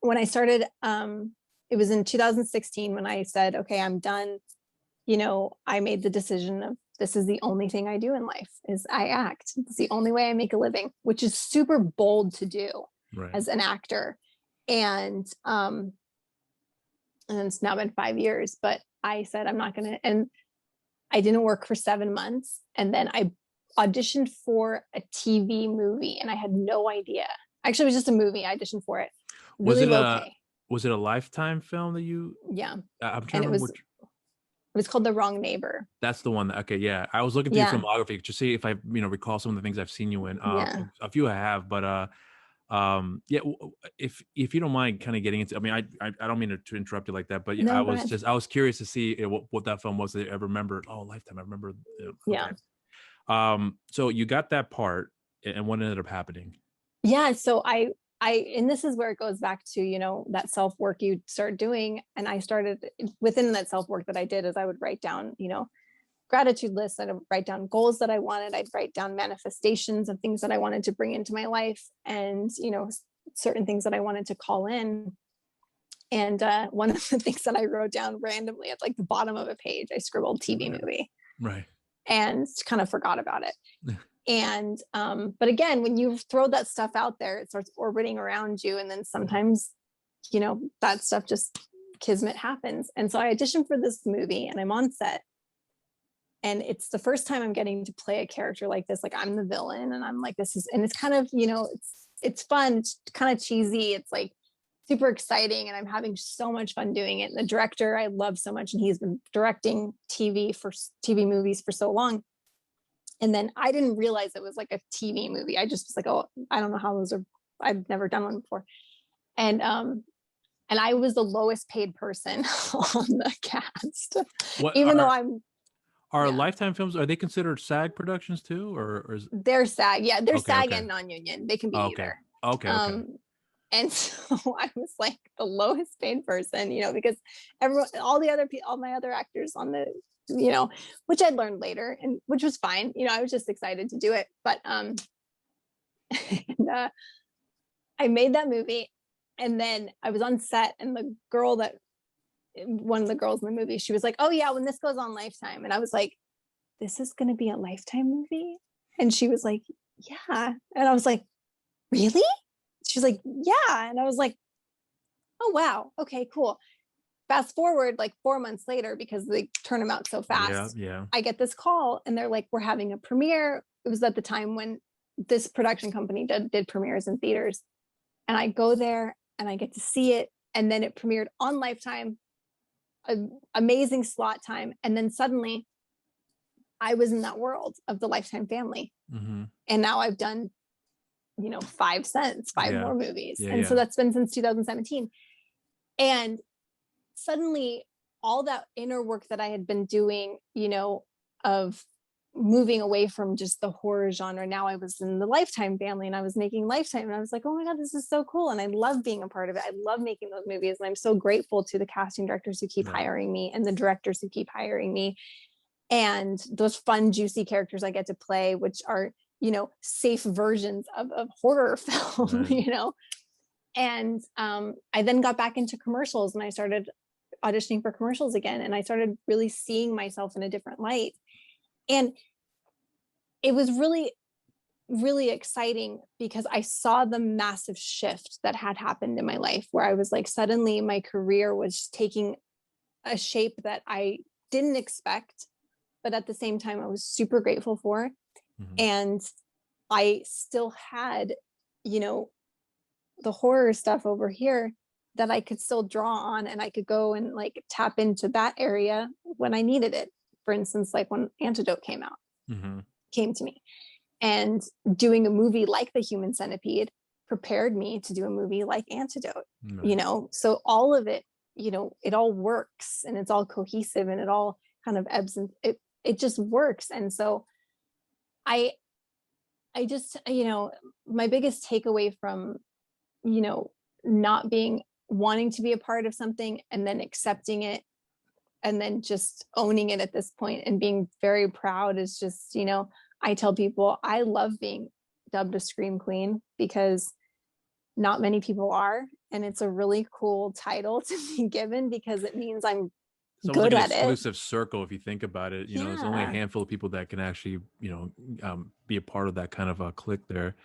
when I started, it was in 2016 when I said, okay, I'm done. You know, I made the decision of, this is the only thing I do in life is I act. It's the only way I make a living, which is super bold to do as an actor. And it's now been 5 years, but I said, I'm not going to, and I didn't work for 7 months. And then I auditioned for a TV movie and I had no idea. Actually, it was just a movie. I auditioned for it. Really low pay. Was it a Lifetime film that you? Yeah. I'm trying to remember. It was called The Wrong Neighbor. That's the one. Okay, yeah. I was looking through your filmography to see if I, you know, recall some of the things I've seen you in. A few I have, but yeah. If you don't mind, kind of getting into. I mean, I don't mean to interrupt you like that, but I was curious to see what that film was that I remember. Oh, Lifetime. I remember. Yeah. So you got that part, and what ended up happening? Yeah. So I and this is where it goes back to, you know, that self-work you start doing. And I started within that self-work that I did is I would write down, you know, gratitude lists. I'd write down goals that I wanted. I'd write down manifestations of things that I wanted to bring into my life and, you know, certain things that I wanted to call in. And one of the things that I wrote down randomly at like the bottom of a page, I scribbled TV movie. Right. And kind of forgot about it. And, but again, when you throw that stuff out there, it starts orbiting around you. And then sometimes, you know, that stuff just kismet happens. And so I auditioned for this movie and I'm on set. And it's the first time I'm getting to play a character like this. Like, I'm the villain and I'm like, and it's kind of, you know, it's fun. It's kind of cheesy. It's like super exciting. And I'm having so much fun doing it. And the director I love so much. And he's been directing TV movies for so long. And then I didn't realize it was like a TV movie. I just was like, oh, I don't know how those are. I've never done one before. And I was the lowest paid person on the cast, Are Lifetime films, are they considered SAG productions too? Or is they're SAG. Yeah, they're SAG and non-union. They can be either. Okay. And so I was like the lowest paid person, you know, because all my other actors on the, you know, which I learned later and which was fine. You know, I was just excited to do it. But and, I made that movie and then I was on set and the girl that one of the girls in the movie, she was like, oh yeah, when this goes on Lifetime. And I was like, this is going to be a Lifetime movie? And she was like, yeah. And I was like, really? She was like, yeah. And I was like, oh wow, okay, cool. Fast forward like 4 months later, because they turn them out so fast. Yeah. I get this call and they're like, we're having a premiere. It was at the time when this production company did premieres in theaters. And I go there and I get to see it. And then it premiered on Lifetime, amazing slot time. And then suddenly I was in that world of the Lifetime family. Mm-hmm. And now I've done, 5 more movies. And so that's been since 2017. And suddenly all that inner work that I had been doing, of moving away from just the horror genre. Now I was in the Lifetime family and I was making Lifetime and I was like, oh my God, this is so cool. And I love being a part of it. I love making those movies. And I'm so grateful to the casting directors who keep hiring me and the directors who keep hiring me. And those fun, juicy characters I get to play, which are, safe versions of horror film, And I then got back into commercials and I started auditioning for commercials again. And I started really seeing myself in a different light. And it was really, really exciting because I saw the massive shift that had happened in my life, where I was like, suddenly my career was taking a shape that I didn't expect, but at the same time, I was super grateful for. Mm-hmm. And I still had, the horror stuff over here that I could still draw on, and I could go and like tap into that area when I needed it. For instance, like when Antidote came to me, and doing a movie like The Human Centipede prepared me to do a movie like Antidote, so all of it, it all works and it's all cohesive and it all kind of ebbs and it just works. And so I just, my biggest takeaway from, not wanting to be a part of something and then accepting it and then just owning it at this point and being very proud is just, I tell people I love being dubbed a Scream Queen because not many people are. And it's a really cool title to be given because it means I'm good like at it. Exclusive circle, if you think about it, there's only a handful of people that can actually, be a part of that kind of a clique there.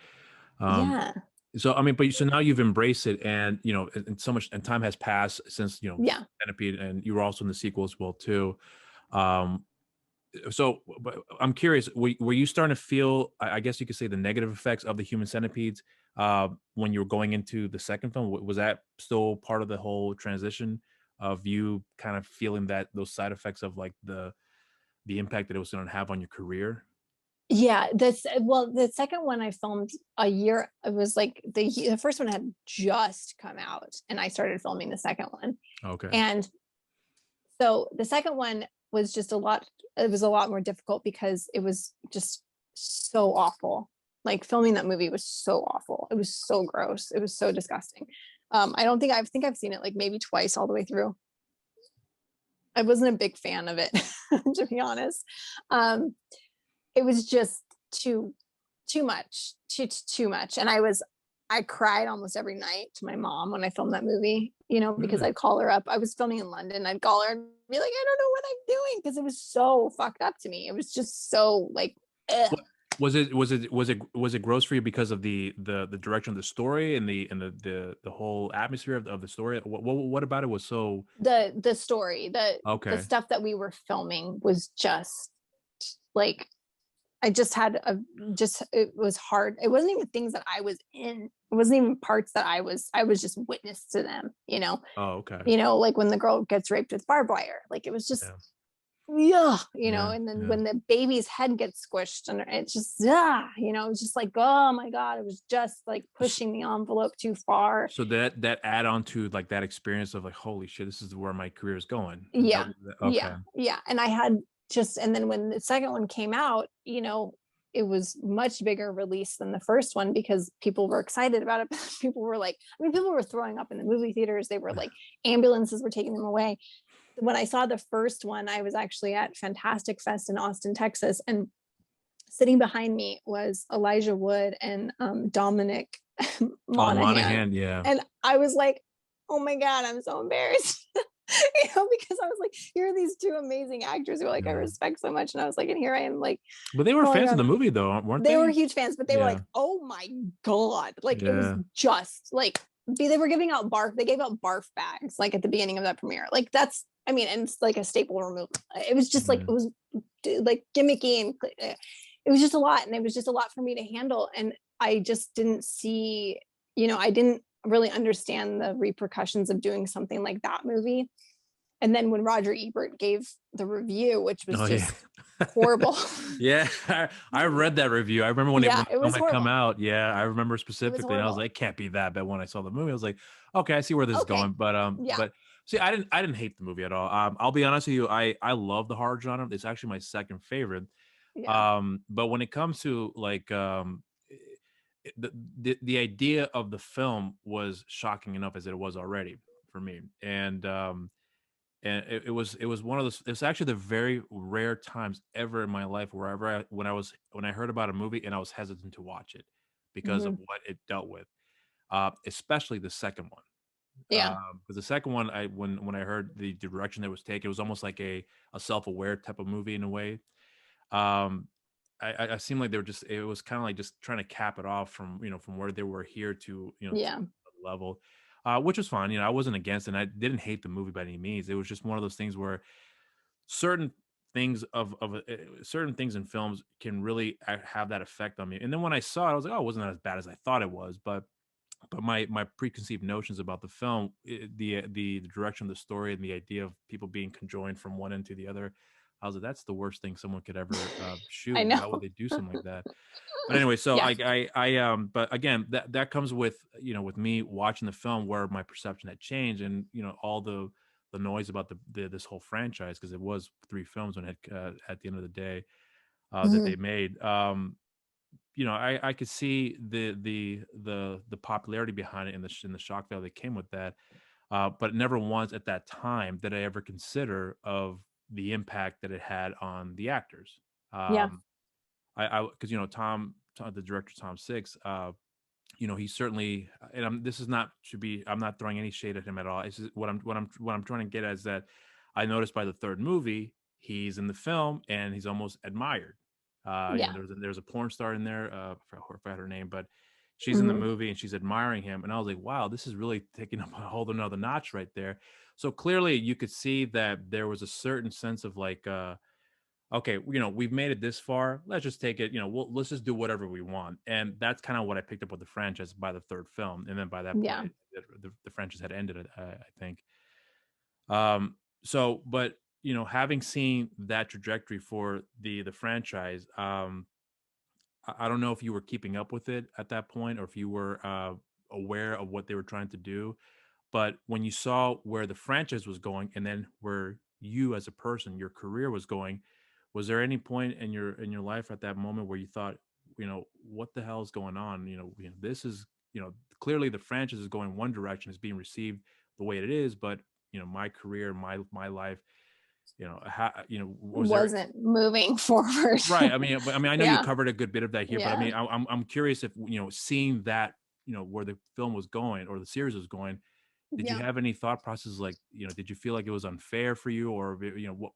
So, I mean, so now you've embraced it and, and so much, and time has passed since, Centipede, and you were also in the sequel as well too. So but I'm curious, were you starting to feel, I guess you could say, the negative effects of the Human Centipedes when you were going into the second film? Was that still part of the whole transition of you kind of feeling that those side effects of like the impact that it was going to have on your career? Yeah, the second one I filmed a year. It was like the first one had just come out, and I started filming the second one. Okay. And so the second one was just a lot. It was a lot more difficult because it was just so awful. Like filming that movie was so awful. It was so gross. It was so disgusting. I think I've seen it like maybe twice all the way through. I wasn't a big fan of it, to be honest. It was just too much. And I cried almost every night to my mom when I filmed that movie, because I'd call her up. I was filming in London. I'd call her and be like, I don't know what I'm doing, because it was so fucked up to me. It was just so like, ugh. Was it gross for you because of the direction of the story and the whole atmosphere of the story? What about it was so the story, okay. The stuff that we were filming was just like, I just had it was hard. It wasn't even things that I was in. It wasn't even parts that I was just witness to them, Oh, okay. Like when the girl gets raped with barbed wire, like it was just, and then when the baby's head gets squished and it's just, it was just like, oh my God, it was just like pushing the envelope too far. So that add on to like that experience of like, holy shit, this is where my career is going. Yeah. Okay. Yeah. And I had and then when the second one came out, it was much bigger release than the first one because people were excited about it. People were like, people were throwing up in the movie theaters. They were like, ambulances were taking them away. When I saw the first one, I was actually at Fantastic Fest in Austin, Texas, and sitting behind me was Elijah Wood and Dominic Monaghan. Yeah. And I was like, oh my God, I'm so embarrassed. Because I was like, here are these two amazing actors who like I Yeah. respect so much. And I was like, and here I am like But they were calling fans of them. the movie though, weren't They were they? huge fans, but they were like, Yeah. oh my God. Like it was Yeah. just like they were giving out they gave out barf bags like at the beginning of that premiere. Like that's I mean, and it's like a staple removal. It was just like Yeah. it was like gimmicky and it was just a lot. And it was just a lot for me to handle. And I just didn't see, I didn't really understand the repercussions of doing something like that movie. And then when Roger Ebert gave the review, which was Oh yeah. just horrible. Yeah, I read that review. I remember when Yeah, the it film was had come horrible. out. Yeah, I remember It was specifically, and I was horrible. like, it can't be that. But when I saw the movie, I was like, okay, I see where this is Okay. going. Yeah. But see, I didn't hate the movie at all. I'll be honest with you, I love the horror genre. It's actually my second favorite. Yeah. But when it comes to like the idea of the film was shocking enough as it was already for me, and it was one of those. It's actually the very rare times ever in my life wherever when I heard about a movie and I was hesitant to watch it because of Hmm. what it dealt with, especially the second one. Yeah. Because the second one, when I heard the direction that was taken, it was almost like a self aware type of movie in a way. Um, I seemed like they were just it was kind of like just trying to cap it off from from where they were here to to Yeah. another level, which was fine. I wasn't against it. And I didn't hate the movie by any means. It was just one of those things where certain things certain things in films can really have that effect on me. And then when I saw it, I was like, oh, it wasn't as bad as I thought it was. But my preconceived notions about the film, the direction of the story and the idea of people being conjoined from one end to the other, I was like, that's the worst thing someone could ever shoot. I know. Why would they do something like that? But anyway, so Yeah. but again, that comes with with me watching the film where my perception had changed, and all the noise about this whole franchise, because it was three films when it at the end of the day that Hmm. they made. I could see the popularity behind it and the shock value that came with that. But never once at that time did I ever consider of the impact that it had on the actors. Yeah. Um, because the director Tom Six, he certainly, and this is not to be, I'm not throwing any shade at him at all. It's just what I'm trying to get at is that I noticed by the third movie he's in the film and he's almost admired. Yeah. There's a porn star in there. I forgot her name, but she's in the Hmm. movie and she's admiring him, and I was like, wow, this is really taking up a whole another notch right there. So clearly, you could see that there was a certain sense of like, okay, we've made it this far. Let's just take it. Let's just do whatever we want, and that's kind of what I picked up with the franchise by the third film, and then by that point, Yeah. the franchise had ended. I think. Um, but having seen that trajectory for the franchise, I don't know if you were keeping up with it at that point, or if you were aware of what they were trying to do. But when you saw where the franchise was going, and then where you as a person, your career was going, was there any point in your life at that moment where you thought, what the hell is going on? This is, clearly the franchise is going one direction, is being received the way it is, but my career, my life, was there? Wasn't moving forward. Right. I mean, I know you Yeah. covered a good bit of that here, but I Yeah. mean, I'm curious if seeing that, where the film was going or the series was going, did you Yeah. have any thought processes like, did you feel like it was unfair for you, or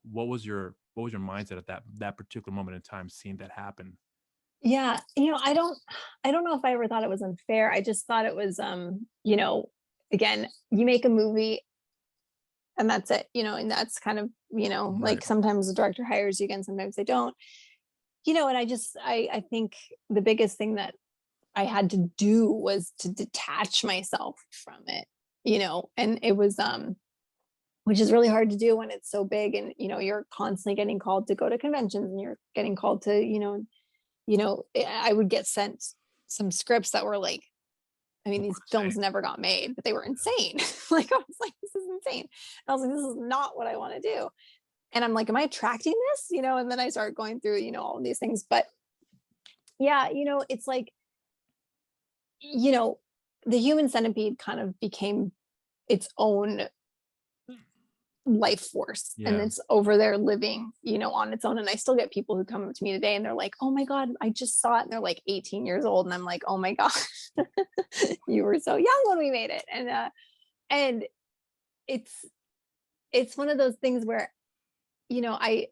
what was your mindset at that particular moment in time, seeing that happen? Yeah. I don't know if I ever thought it was unfair. I just thought it was again, you make a movie and that's it, and that's kind of, Right. like sometimes the director hires you again, sometimes they don't, and I think the biggest thing that I had to do was to detach myself from it, and it was which is really hard to do when it's so big and you're constantly getting called to go to conventions and you're getting called to I would get sent some scripts that were like, I mean, these films Same. never got made, but they were insane. Like I was like, this is insane. And I was like, this is not what I want to do. And I'm like, am I attracting this? And then I start going through, all of these things. But yeah, it's like, you know, the Human Centipede kind of became its own life force, and Yeah. it's over there living, on its own. And I still get people who come up to me today and they're like, oh my God, I just saw it. And they're like 18 years old. And I'm like, oh my God, you were so young when we made it. And it's one of those things where, you know, I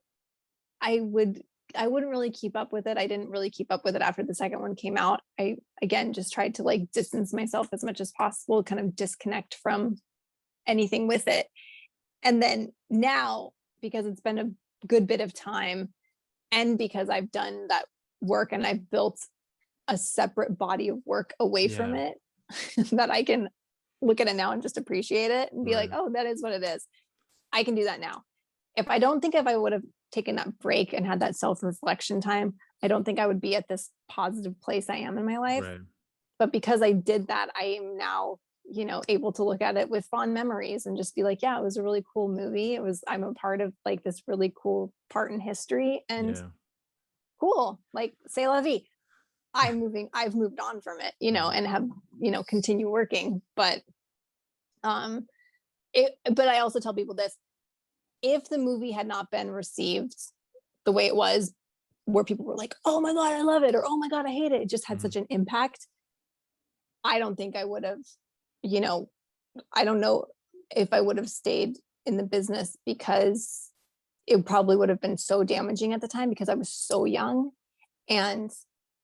would I wouldn't really keep up with it. I didn't really keep up with it after the second one came out. I again just tried to like distance myself as much as possible, kind of disconnect from anything with it. And then now, because it's been a good bit of time, and because I've done that work and I've built a separate body of work away from Yeah. it, that I can look at it now and just appreciate it and be like, Right. oh, that is what it is. I can do that now. If I don't think if I would have taken that break and had that self-reflection time, I don't think I would be at this positive place I am in my life. Right. But because I did that, I am now, you know, able to look at it with fond memories and just be like, yeah, it was a really cool movie. I'm a part of like this really cool part in history, and Yeah. cool, like say la vie. I've moved on from it, you know, Right. and have, you know, continue working. But um but I also tell people this: if the movie had not been received the way it was, where people were like, oh my God, I love it, or oh my God, I hate it, it just had Mhm. such an impact. I don't think I would have, you know, I don't know if I would have stayed in the business, because it probably would have been so damaging at the time because I was so young. And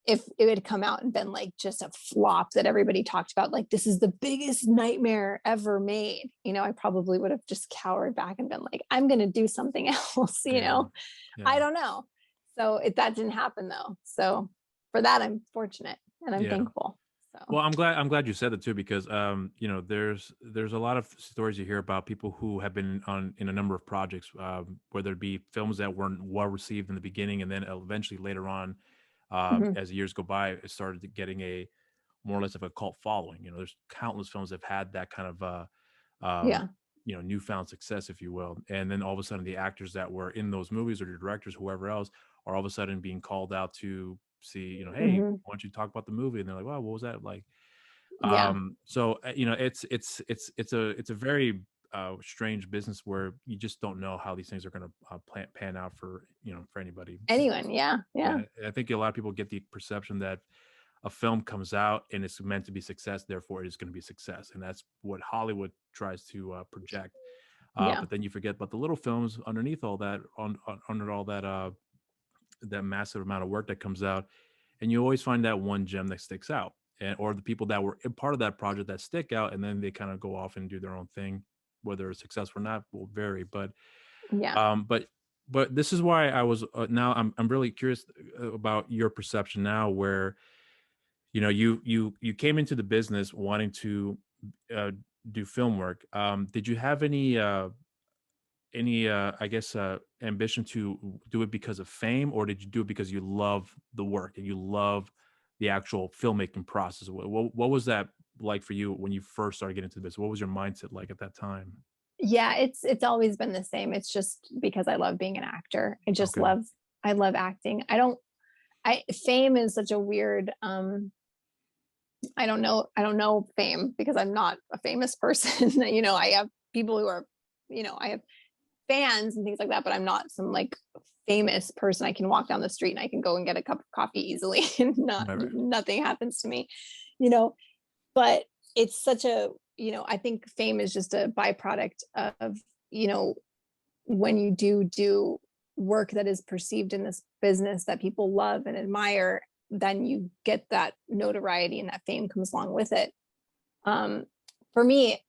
if it had come out and been like just a flop that everybody talked about, like this is the biggest nightmare ever made, you know, I probably would have just cowered back and been like, I'm going to do something else, you Yeah. know, Yeah. I don't know. So that didn't happen though. So for that, I'm fortunate and I'm Yeah. thankful. So, Well, I'm glad you said that too, because you know, there's a lot of stories you hear about people who have been on in a number of projects, whether it be films that weren't well received in the beginning, and then eventually later on, mhm. as the years go by, it started getting a more or less of a cult following. You know, there's countless films that have had that kind of um, Yeah. you know, newfound success, if you will, and then all of a sudden the actors that were in those movies or the directors, whoever else, are all of a sudden being called out to see, you know, hey, Hmm. why don't you talk about the movie? And they're like, wow, what was that like? Yeah. So you know, it's a very strange business where you just don't know how these things are going to pan out for, you know, for anybody. Anyone. Yeah. Yeah. Yeah, I think a lot of people get the perception that a film comes out and it's meant to be success, therefore it is going to be success, and that's what Hollywood tries to project. Yeah. But then you forget about the little films underneath all that, under all that that massive amount of work that comes out, and you always find that one gem that sticks out, and or the people that were a part of that project that stick out, and then they kind of go off and do their own thing. Whether it's successful or not will vary, Yeah. um, but but this is why I was now I'm really curious about your perception now, where you know you came into the business wanting to uh, do film work. Did you have any I guess ambition to do it because of fame, or did you do it because you love the work and you love the actual filmmaking process? What was that like for you when you first started getting into this? What was your mindset like at that time? Yeah. It's always been the same. It's just because I love being an actor. Okay. I love acting. Fame is such a weird, I don't know fame because I'm not a famous person. You know, I have people who are, you know, I have fans and things like that, but I'm not some like famous person. I can walk down the street and I can go and get a cup of coffee easily and Right, right. nothing happens to me, you know. But it's such a, you know, I think fame is just a byproduct of, you know, when you do work that is perceived in this business that people love and admire, then you get that notoriety and that fame comes along with it. um, for me,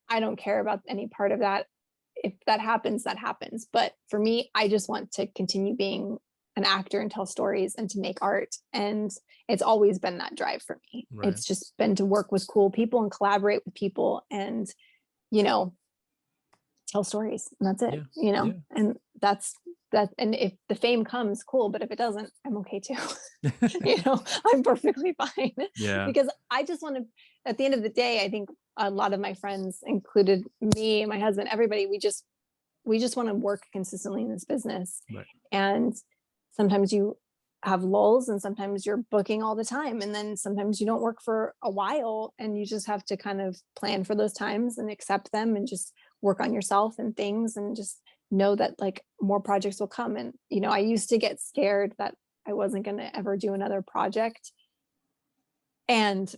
I don't care about any part of that. If that happens, that happens. But for me, I just want to continue being an actor and tell stories and to make art. And it's always been that drive for me. Right. It's just been to work with cool people and collaborate with people and, you know, tell stories. And that's it, Yeah. you know, Yeah. and that's that. And if the fame comes, cool. But if it doesn't, I'm okay too. You know, I'm perfectly fine. Yeah. Because I just want to, at the end of the day, I think a lot of my friends, included me, my husband, everybody, we just want to work consistently in this business. Right. And sometimes you have lulls and sometimes you're booking all the time. And then sometimes you don't work for a while and you just have to kind of plan for those times and accept them and just work on yourself and things and just know that like more projects will come. And, you know, I used to get scared that I wasn't going to ever do another project. And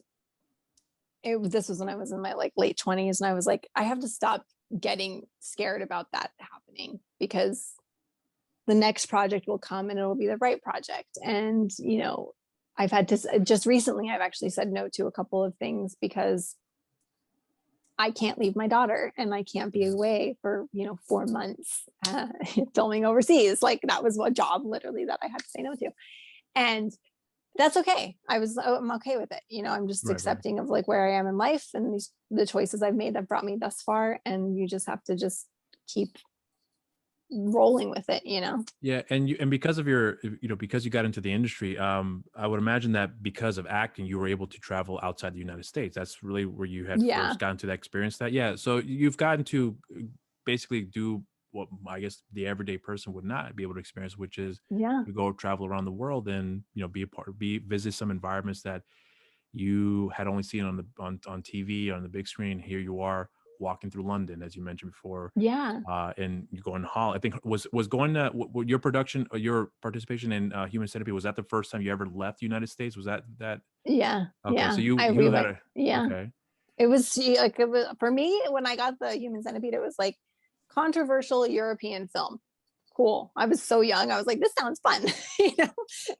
This was when I was in my like late 20s, and I was like, I have to stop getting scared about that happening, because the next project will come and it'll be the right project. And, I've had to just recently, I've actually said no to a couple of things because I can't leave my daughter and I can't be away for, 4 months filming overseas. Like that was a job literally that I had to say no to. And that's okay. I'm okay with it. I'm just Right, right. accepting of like where I am in life and the choices I've made that brought me thus far. And you just have to just keep rolling with it. Yeah, and because of your, because you got into the industry, I would imagine that because of acting, you were able to travel outside the United States. That's really where you had Yeah. first gotten to that experience. That, yeah. So you've gotten to basically do what I guess the everyday person would not be able to experience, which is Yeah. to go travel around the world and visit some environments that you had only seen on TV on the big screen. Here you are walking through London, as you mentioned before, Yeah. and you go in Hall. I think was going to your production, your participation in Human Centipede. Was that the first time you ever left the United States? Was that? Yeah. Okay, so Yeah. you had Yeah. okay, It was for me when I got the Human Centipede, it was like controversial European film. Cool. I was so young. I was like, this sounds fun, and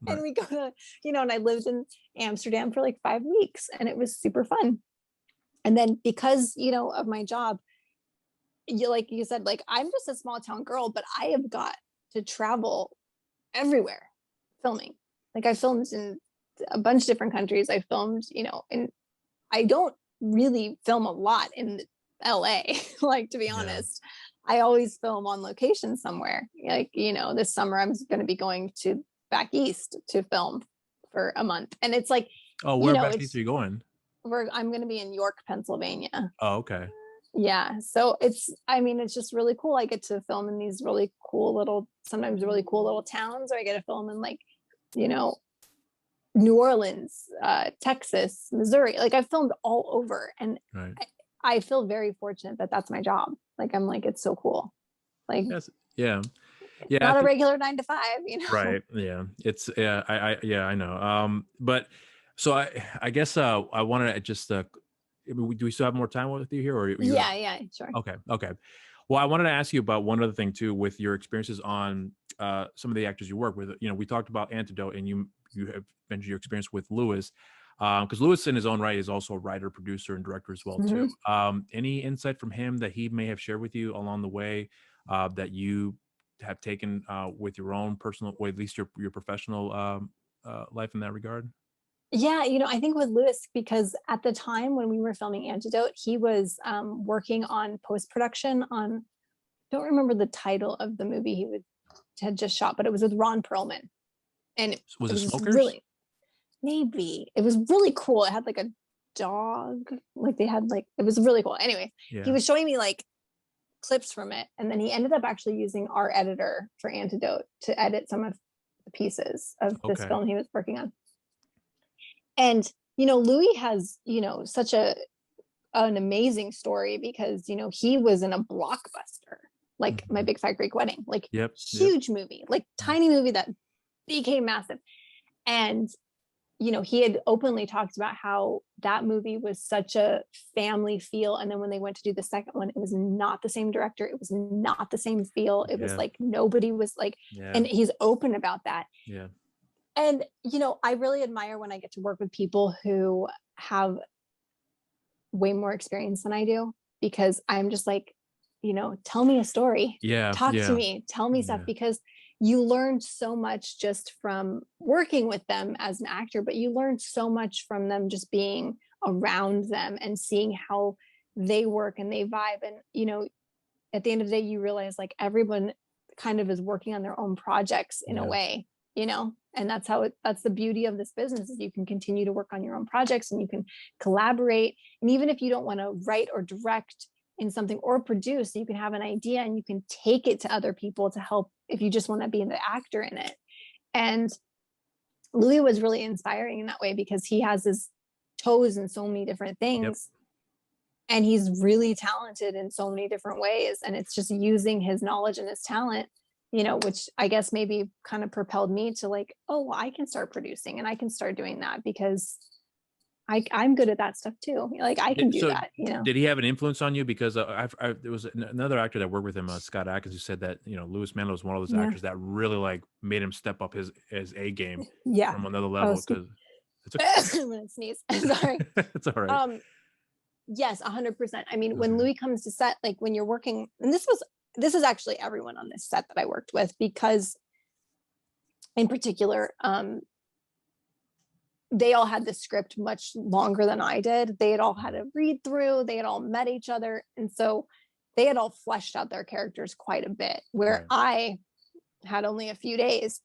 right, we go to, and I lived in Amsterdam for like 5 weeks and it was super fun. And then because, of my job, like you said, like I'm just a small town girl, but I have got to travel everywhere filming. Like I filmed in a bunch of different countries. I filmed, and I don't really film a lot in LA. Like, to be yeah. honest, I always film on location somewhere. Like, this summer I'm going to be going to back east to film for a month. And it's like, Oh, where back east are it's you going? I'm going to be in York, Pennsylvania. Oh, okay. Yeah. So it's just really cool. I get to film in these really cool sometimes really cool little towns, or I get to film in like, you know, New Orleans, Texas, Missouri. Like I filmed all over, and Right. I feel very fortunate that that's my job. Like I'm like, it's so cool. Like Yes. Yeah. it's Yeah. I not a think regular 9 to 5. right. Yeah. It's yeah. Yeah. I know. But so I guess I wanted to just do we still have more time with you here, or you? Yeah, yeah, sure. Okay. Okay. Well, I wanted to ask you about one other thing too, with your experiences on some of the actors you work with. We talked about Antidote, and you have mentioned your experience with Lewis, because Lewis in his own right is also a writer, producer, and director as well too. Mhm. Any insight from him that he may have shared with you along the way that you have taken with your own personal, or at least your professional life in that regard? Yeah, I think with Lewis, because at the time when we were filming Antidote, he was working on post production on, don't remember the title of the movie had just shot, but it was with Ron Perlman, and Was it it was just Smokers? really, maybe it was really cool. It had like a dog, like they had like, it was really cool. Anyway, he Yeah. was showing me like clips from it, and then he ended up actually using our editor for Antidote to edit some of the pieces of this Okay. film he was working on. And Louis has such an amazing story, because he was in a blockbuster like My Mhm. Big Fat Greek Wedding, like Yep. Yep. huge movie, like Mm. tiny movie that became massive. And he had openly talked about how that movie was such a family feel, and then when they went to do the second one, it was not the same director, it was not the same feel, it was Yeah. like nobody was like, Yeah. and he's open about that. Yeah. And I really admire when I get to work with people who have way more experience than I do, because I'm just like, tell me a story, Yeah. talk to Yeah. me, tell me stuff, Yeah. because you learn so much just from working with them as an actor, but you learn so much from them just being around them and seeing how they work and they vibe. And, at the end of the day, you realize like everyone kind of is working on their own projects in a Yeah. way, and that's the beauty of this business, is you can continue to work on your own projects and you can collaborate. And even if you don't want to write or direct in something or produce, you can have an idea and you can take it to other people to help if you just want to be the actor in it. And Louis was really inspiring in that way, because he has his toes in so many different Yep. things, and he's really talented in so many different ways, and it's just using his knowledge and his talent, which I guess maybe kind of propelled me to like, oh, well, I can start producing and I can start doing that, because I'm good at that stuff too. Like I can do So that, you know. did he have an influence on you? Because there was another actor that worked with him, Scott Adkins, who said that, Louis Mantle was one of those Yeah. actors that really like made him step up his A game Yeah. from another Oh, level. Because it's I'm gonna sneeze. Sorry. it's all right. Yes, 100%. I mean, when Okay. Louis comes to set, like when you're working, and this is actually everyone on this set that I worked with, because in particular, they all had the script much longer than I did. They had all had a read through, they had all met each other. And so they had all fleshed out their characters quite a bit, where Right. I had only a few days.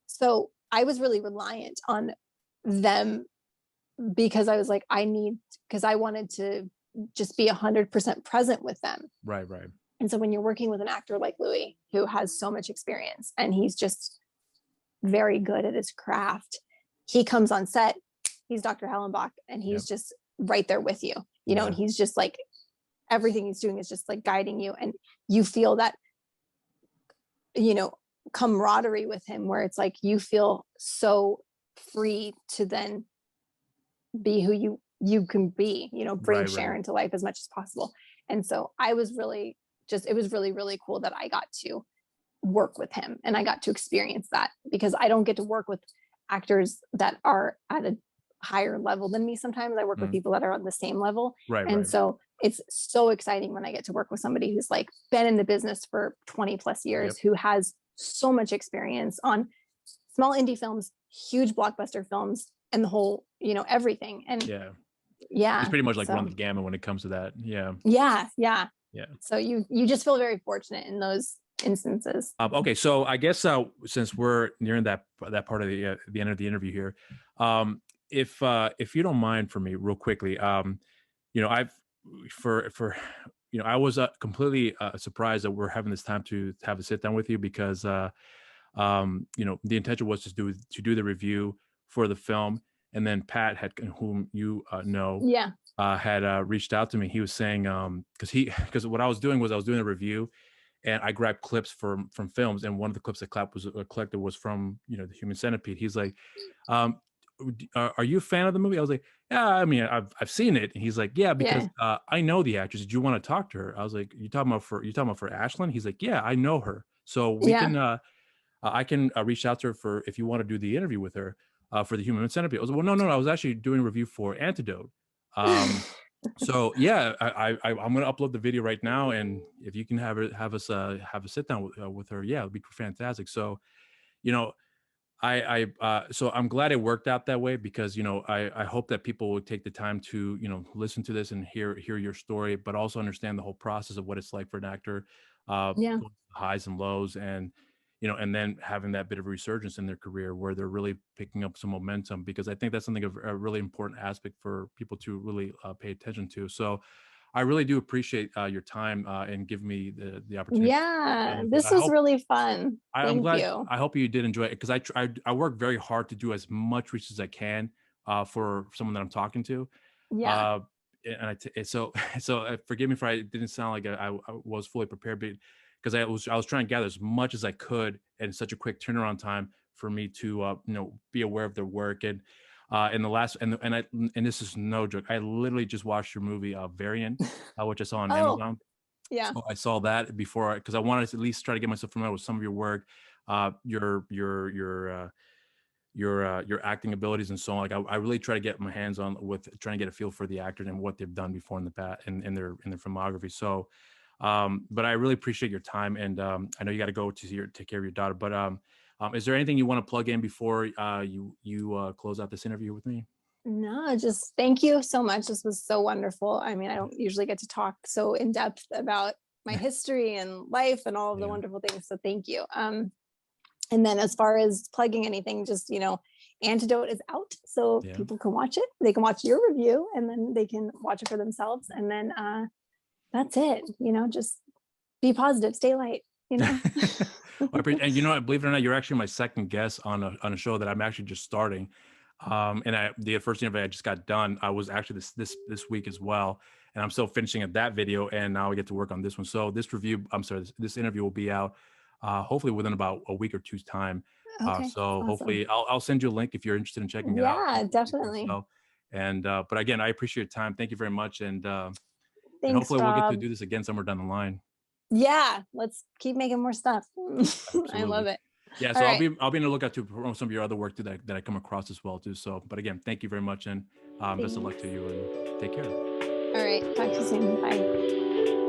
So I was really reliant on them, because I was like, because I wanted to just be 100% present with them. Right. And so when you're working with an actor like Louis, who has so much experience and he's just very good at his craft, he comes on set, he's Dr. Hellenbach, and he's just right there with you, and he's just like, everything he's doing is just like guiding you. And you feel that, camaraderie with him, where it's like, you feel so free to then be who you can be, bring Sharon to life as much as possible. And so it was really, really cool that I got to work with him and I got to experience that, because I don't get to work with actors that are at a higher level than me. Sometimes I work with people that are on the same level. And so it's so exciting when I get to work with somebody who's like been in the business for 20 plus years, who has so much experience on small indie films, huge blockbuster films, and the whole, everything. And he's pretty much like run the gamut when it comes to that. Yeah. So you just feel very fortunate in those instances. Okay, so I guess since we're nearing that part of the end of the interview here, if you don't mind for me real quickly, I've I was completely surprised that we're having this time to have a sit down with you, because the intention was to do the review for the film, and then Pat whom you had reached out to me. He was saying because what I was doing a review, and I grabbed clips from films, and one of the clips that collected was from the Human Centipede. He's like, are you a fan of the movie? I was like, yeah, I mean, I've seen it. And he's like, yeah, because I know the actress. Did you want to talk to her? I was like, you talking about for Ashlynn? He's like, yeah, I know her. So we can I can reach out to her if you want to do the interview with her for the Human Centipede. I was like, well, no, I was actually doing a review for Antidote. So yeah, I'm going to upload the video right now, and if you can have us have a sit down with her, it'd be fantastic. So, so I'm glad it worked out that way, because I hope that people will take the time to listen to this and hear your story, but also understand the whole process of what it's like for an actor, highs and lows, and and then having that bit of resurgence in their career where they're really picking up some momentum, because I think that's something of a really important aspect for people to really pay attention to. So I really do appreciate your time and giving me the opportunity. Yeah, this was really fun. I'm glad. You. I hope you did enjoy it, because I work very hard to do as much research as I can for someone that I'm talking to. Yeah. So forgive me if I didn't sound like I was fully prepared, but because I was trying to gather as much as I could in such a quick turnaround time for me to be aware of their work. And in the last and this is no joke, I literally just watched your movie Variant, which I saw on Amazon. Yeah. So I saw that before, because I wanted to at least try to get myself familiar with some of your work, your acting abilities and so on. Like I really try to get my hands on with trying to get a feel for the actors and what they've done before in the past in their filmography. So, but I really appreciate your time, and I know you got to go to take care of your daughter. But is there anything you want to plug in before you close out this interview with me? No, just thank you so much. This was so wonderful. I mean, I don't usually get to talk so in depth about my history and life and all of the wonderful things. So thank you. And then as far as plugging anything, just, Antidote is out. So people can watch it. They can watch your review, and then they can watch it for themselves. And then that's it. Just be positive, stay light, And believe it or not, you're actually my second guest on a show that I'm actually just starting. And the first interview I just got done, I was actually this week as well, and I'm still finishing up that video, and now I get to work on this one. So this interview will be out hopefully within about a week or two's time. Okay, So awesome. hopefully I'll send you a link if you're interested in checking it out. Yeah, definitely. And but again, I appreciate your time. Thank you very much. And Thanks, hopefully we'll get to Rob. do this again somewhere down the line. Yeah, let's keep making more stuff. I love Absolutely. it. Yeah, All so right. I'll be in the lookout to promote some of your other work too that I come across as well too. So, but again, thank you very much, and best of luck to Thanks. you, and take care. All right. Talk to you soon. Bye.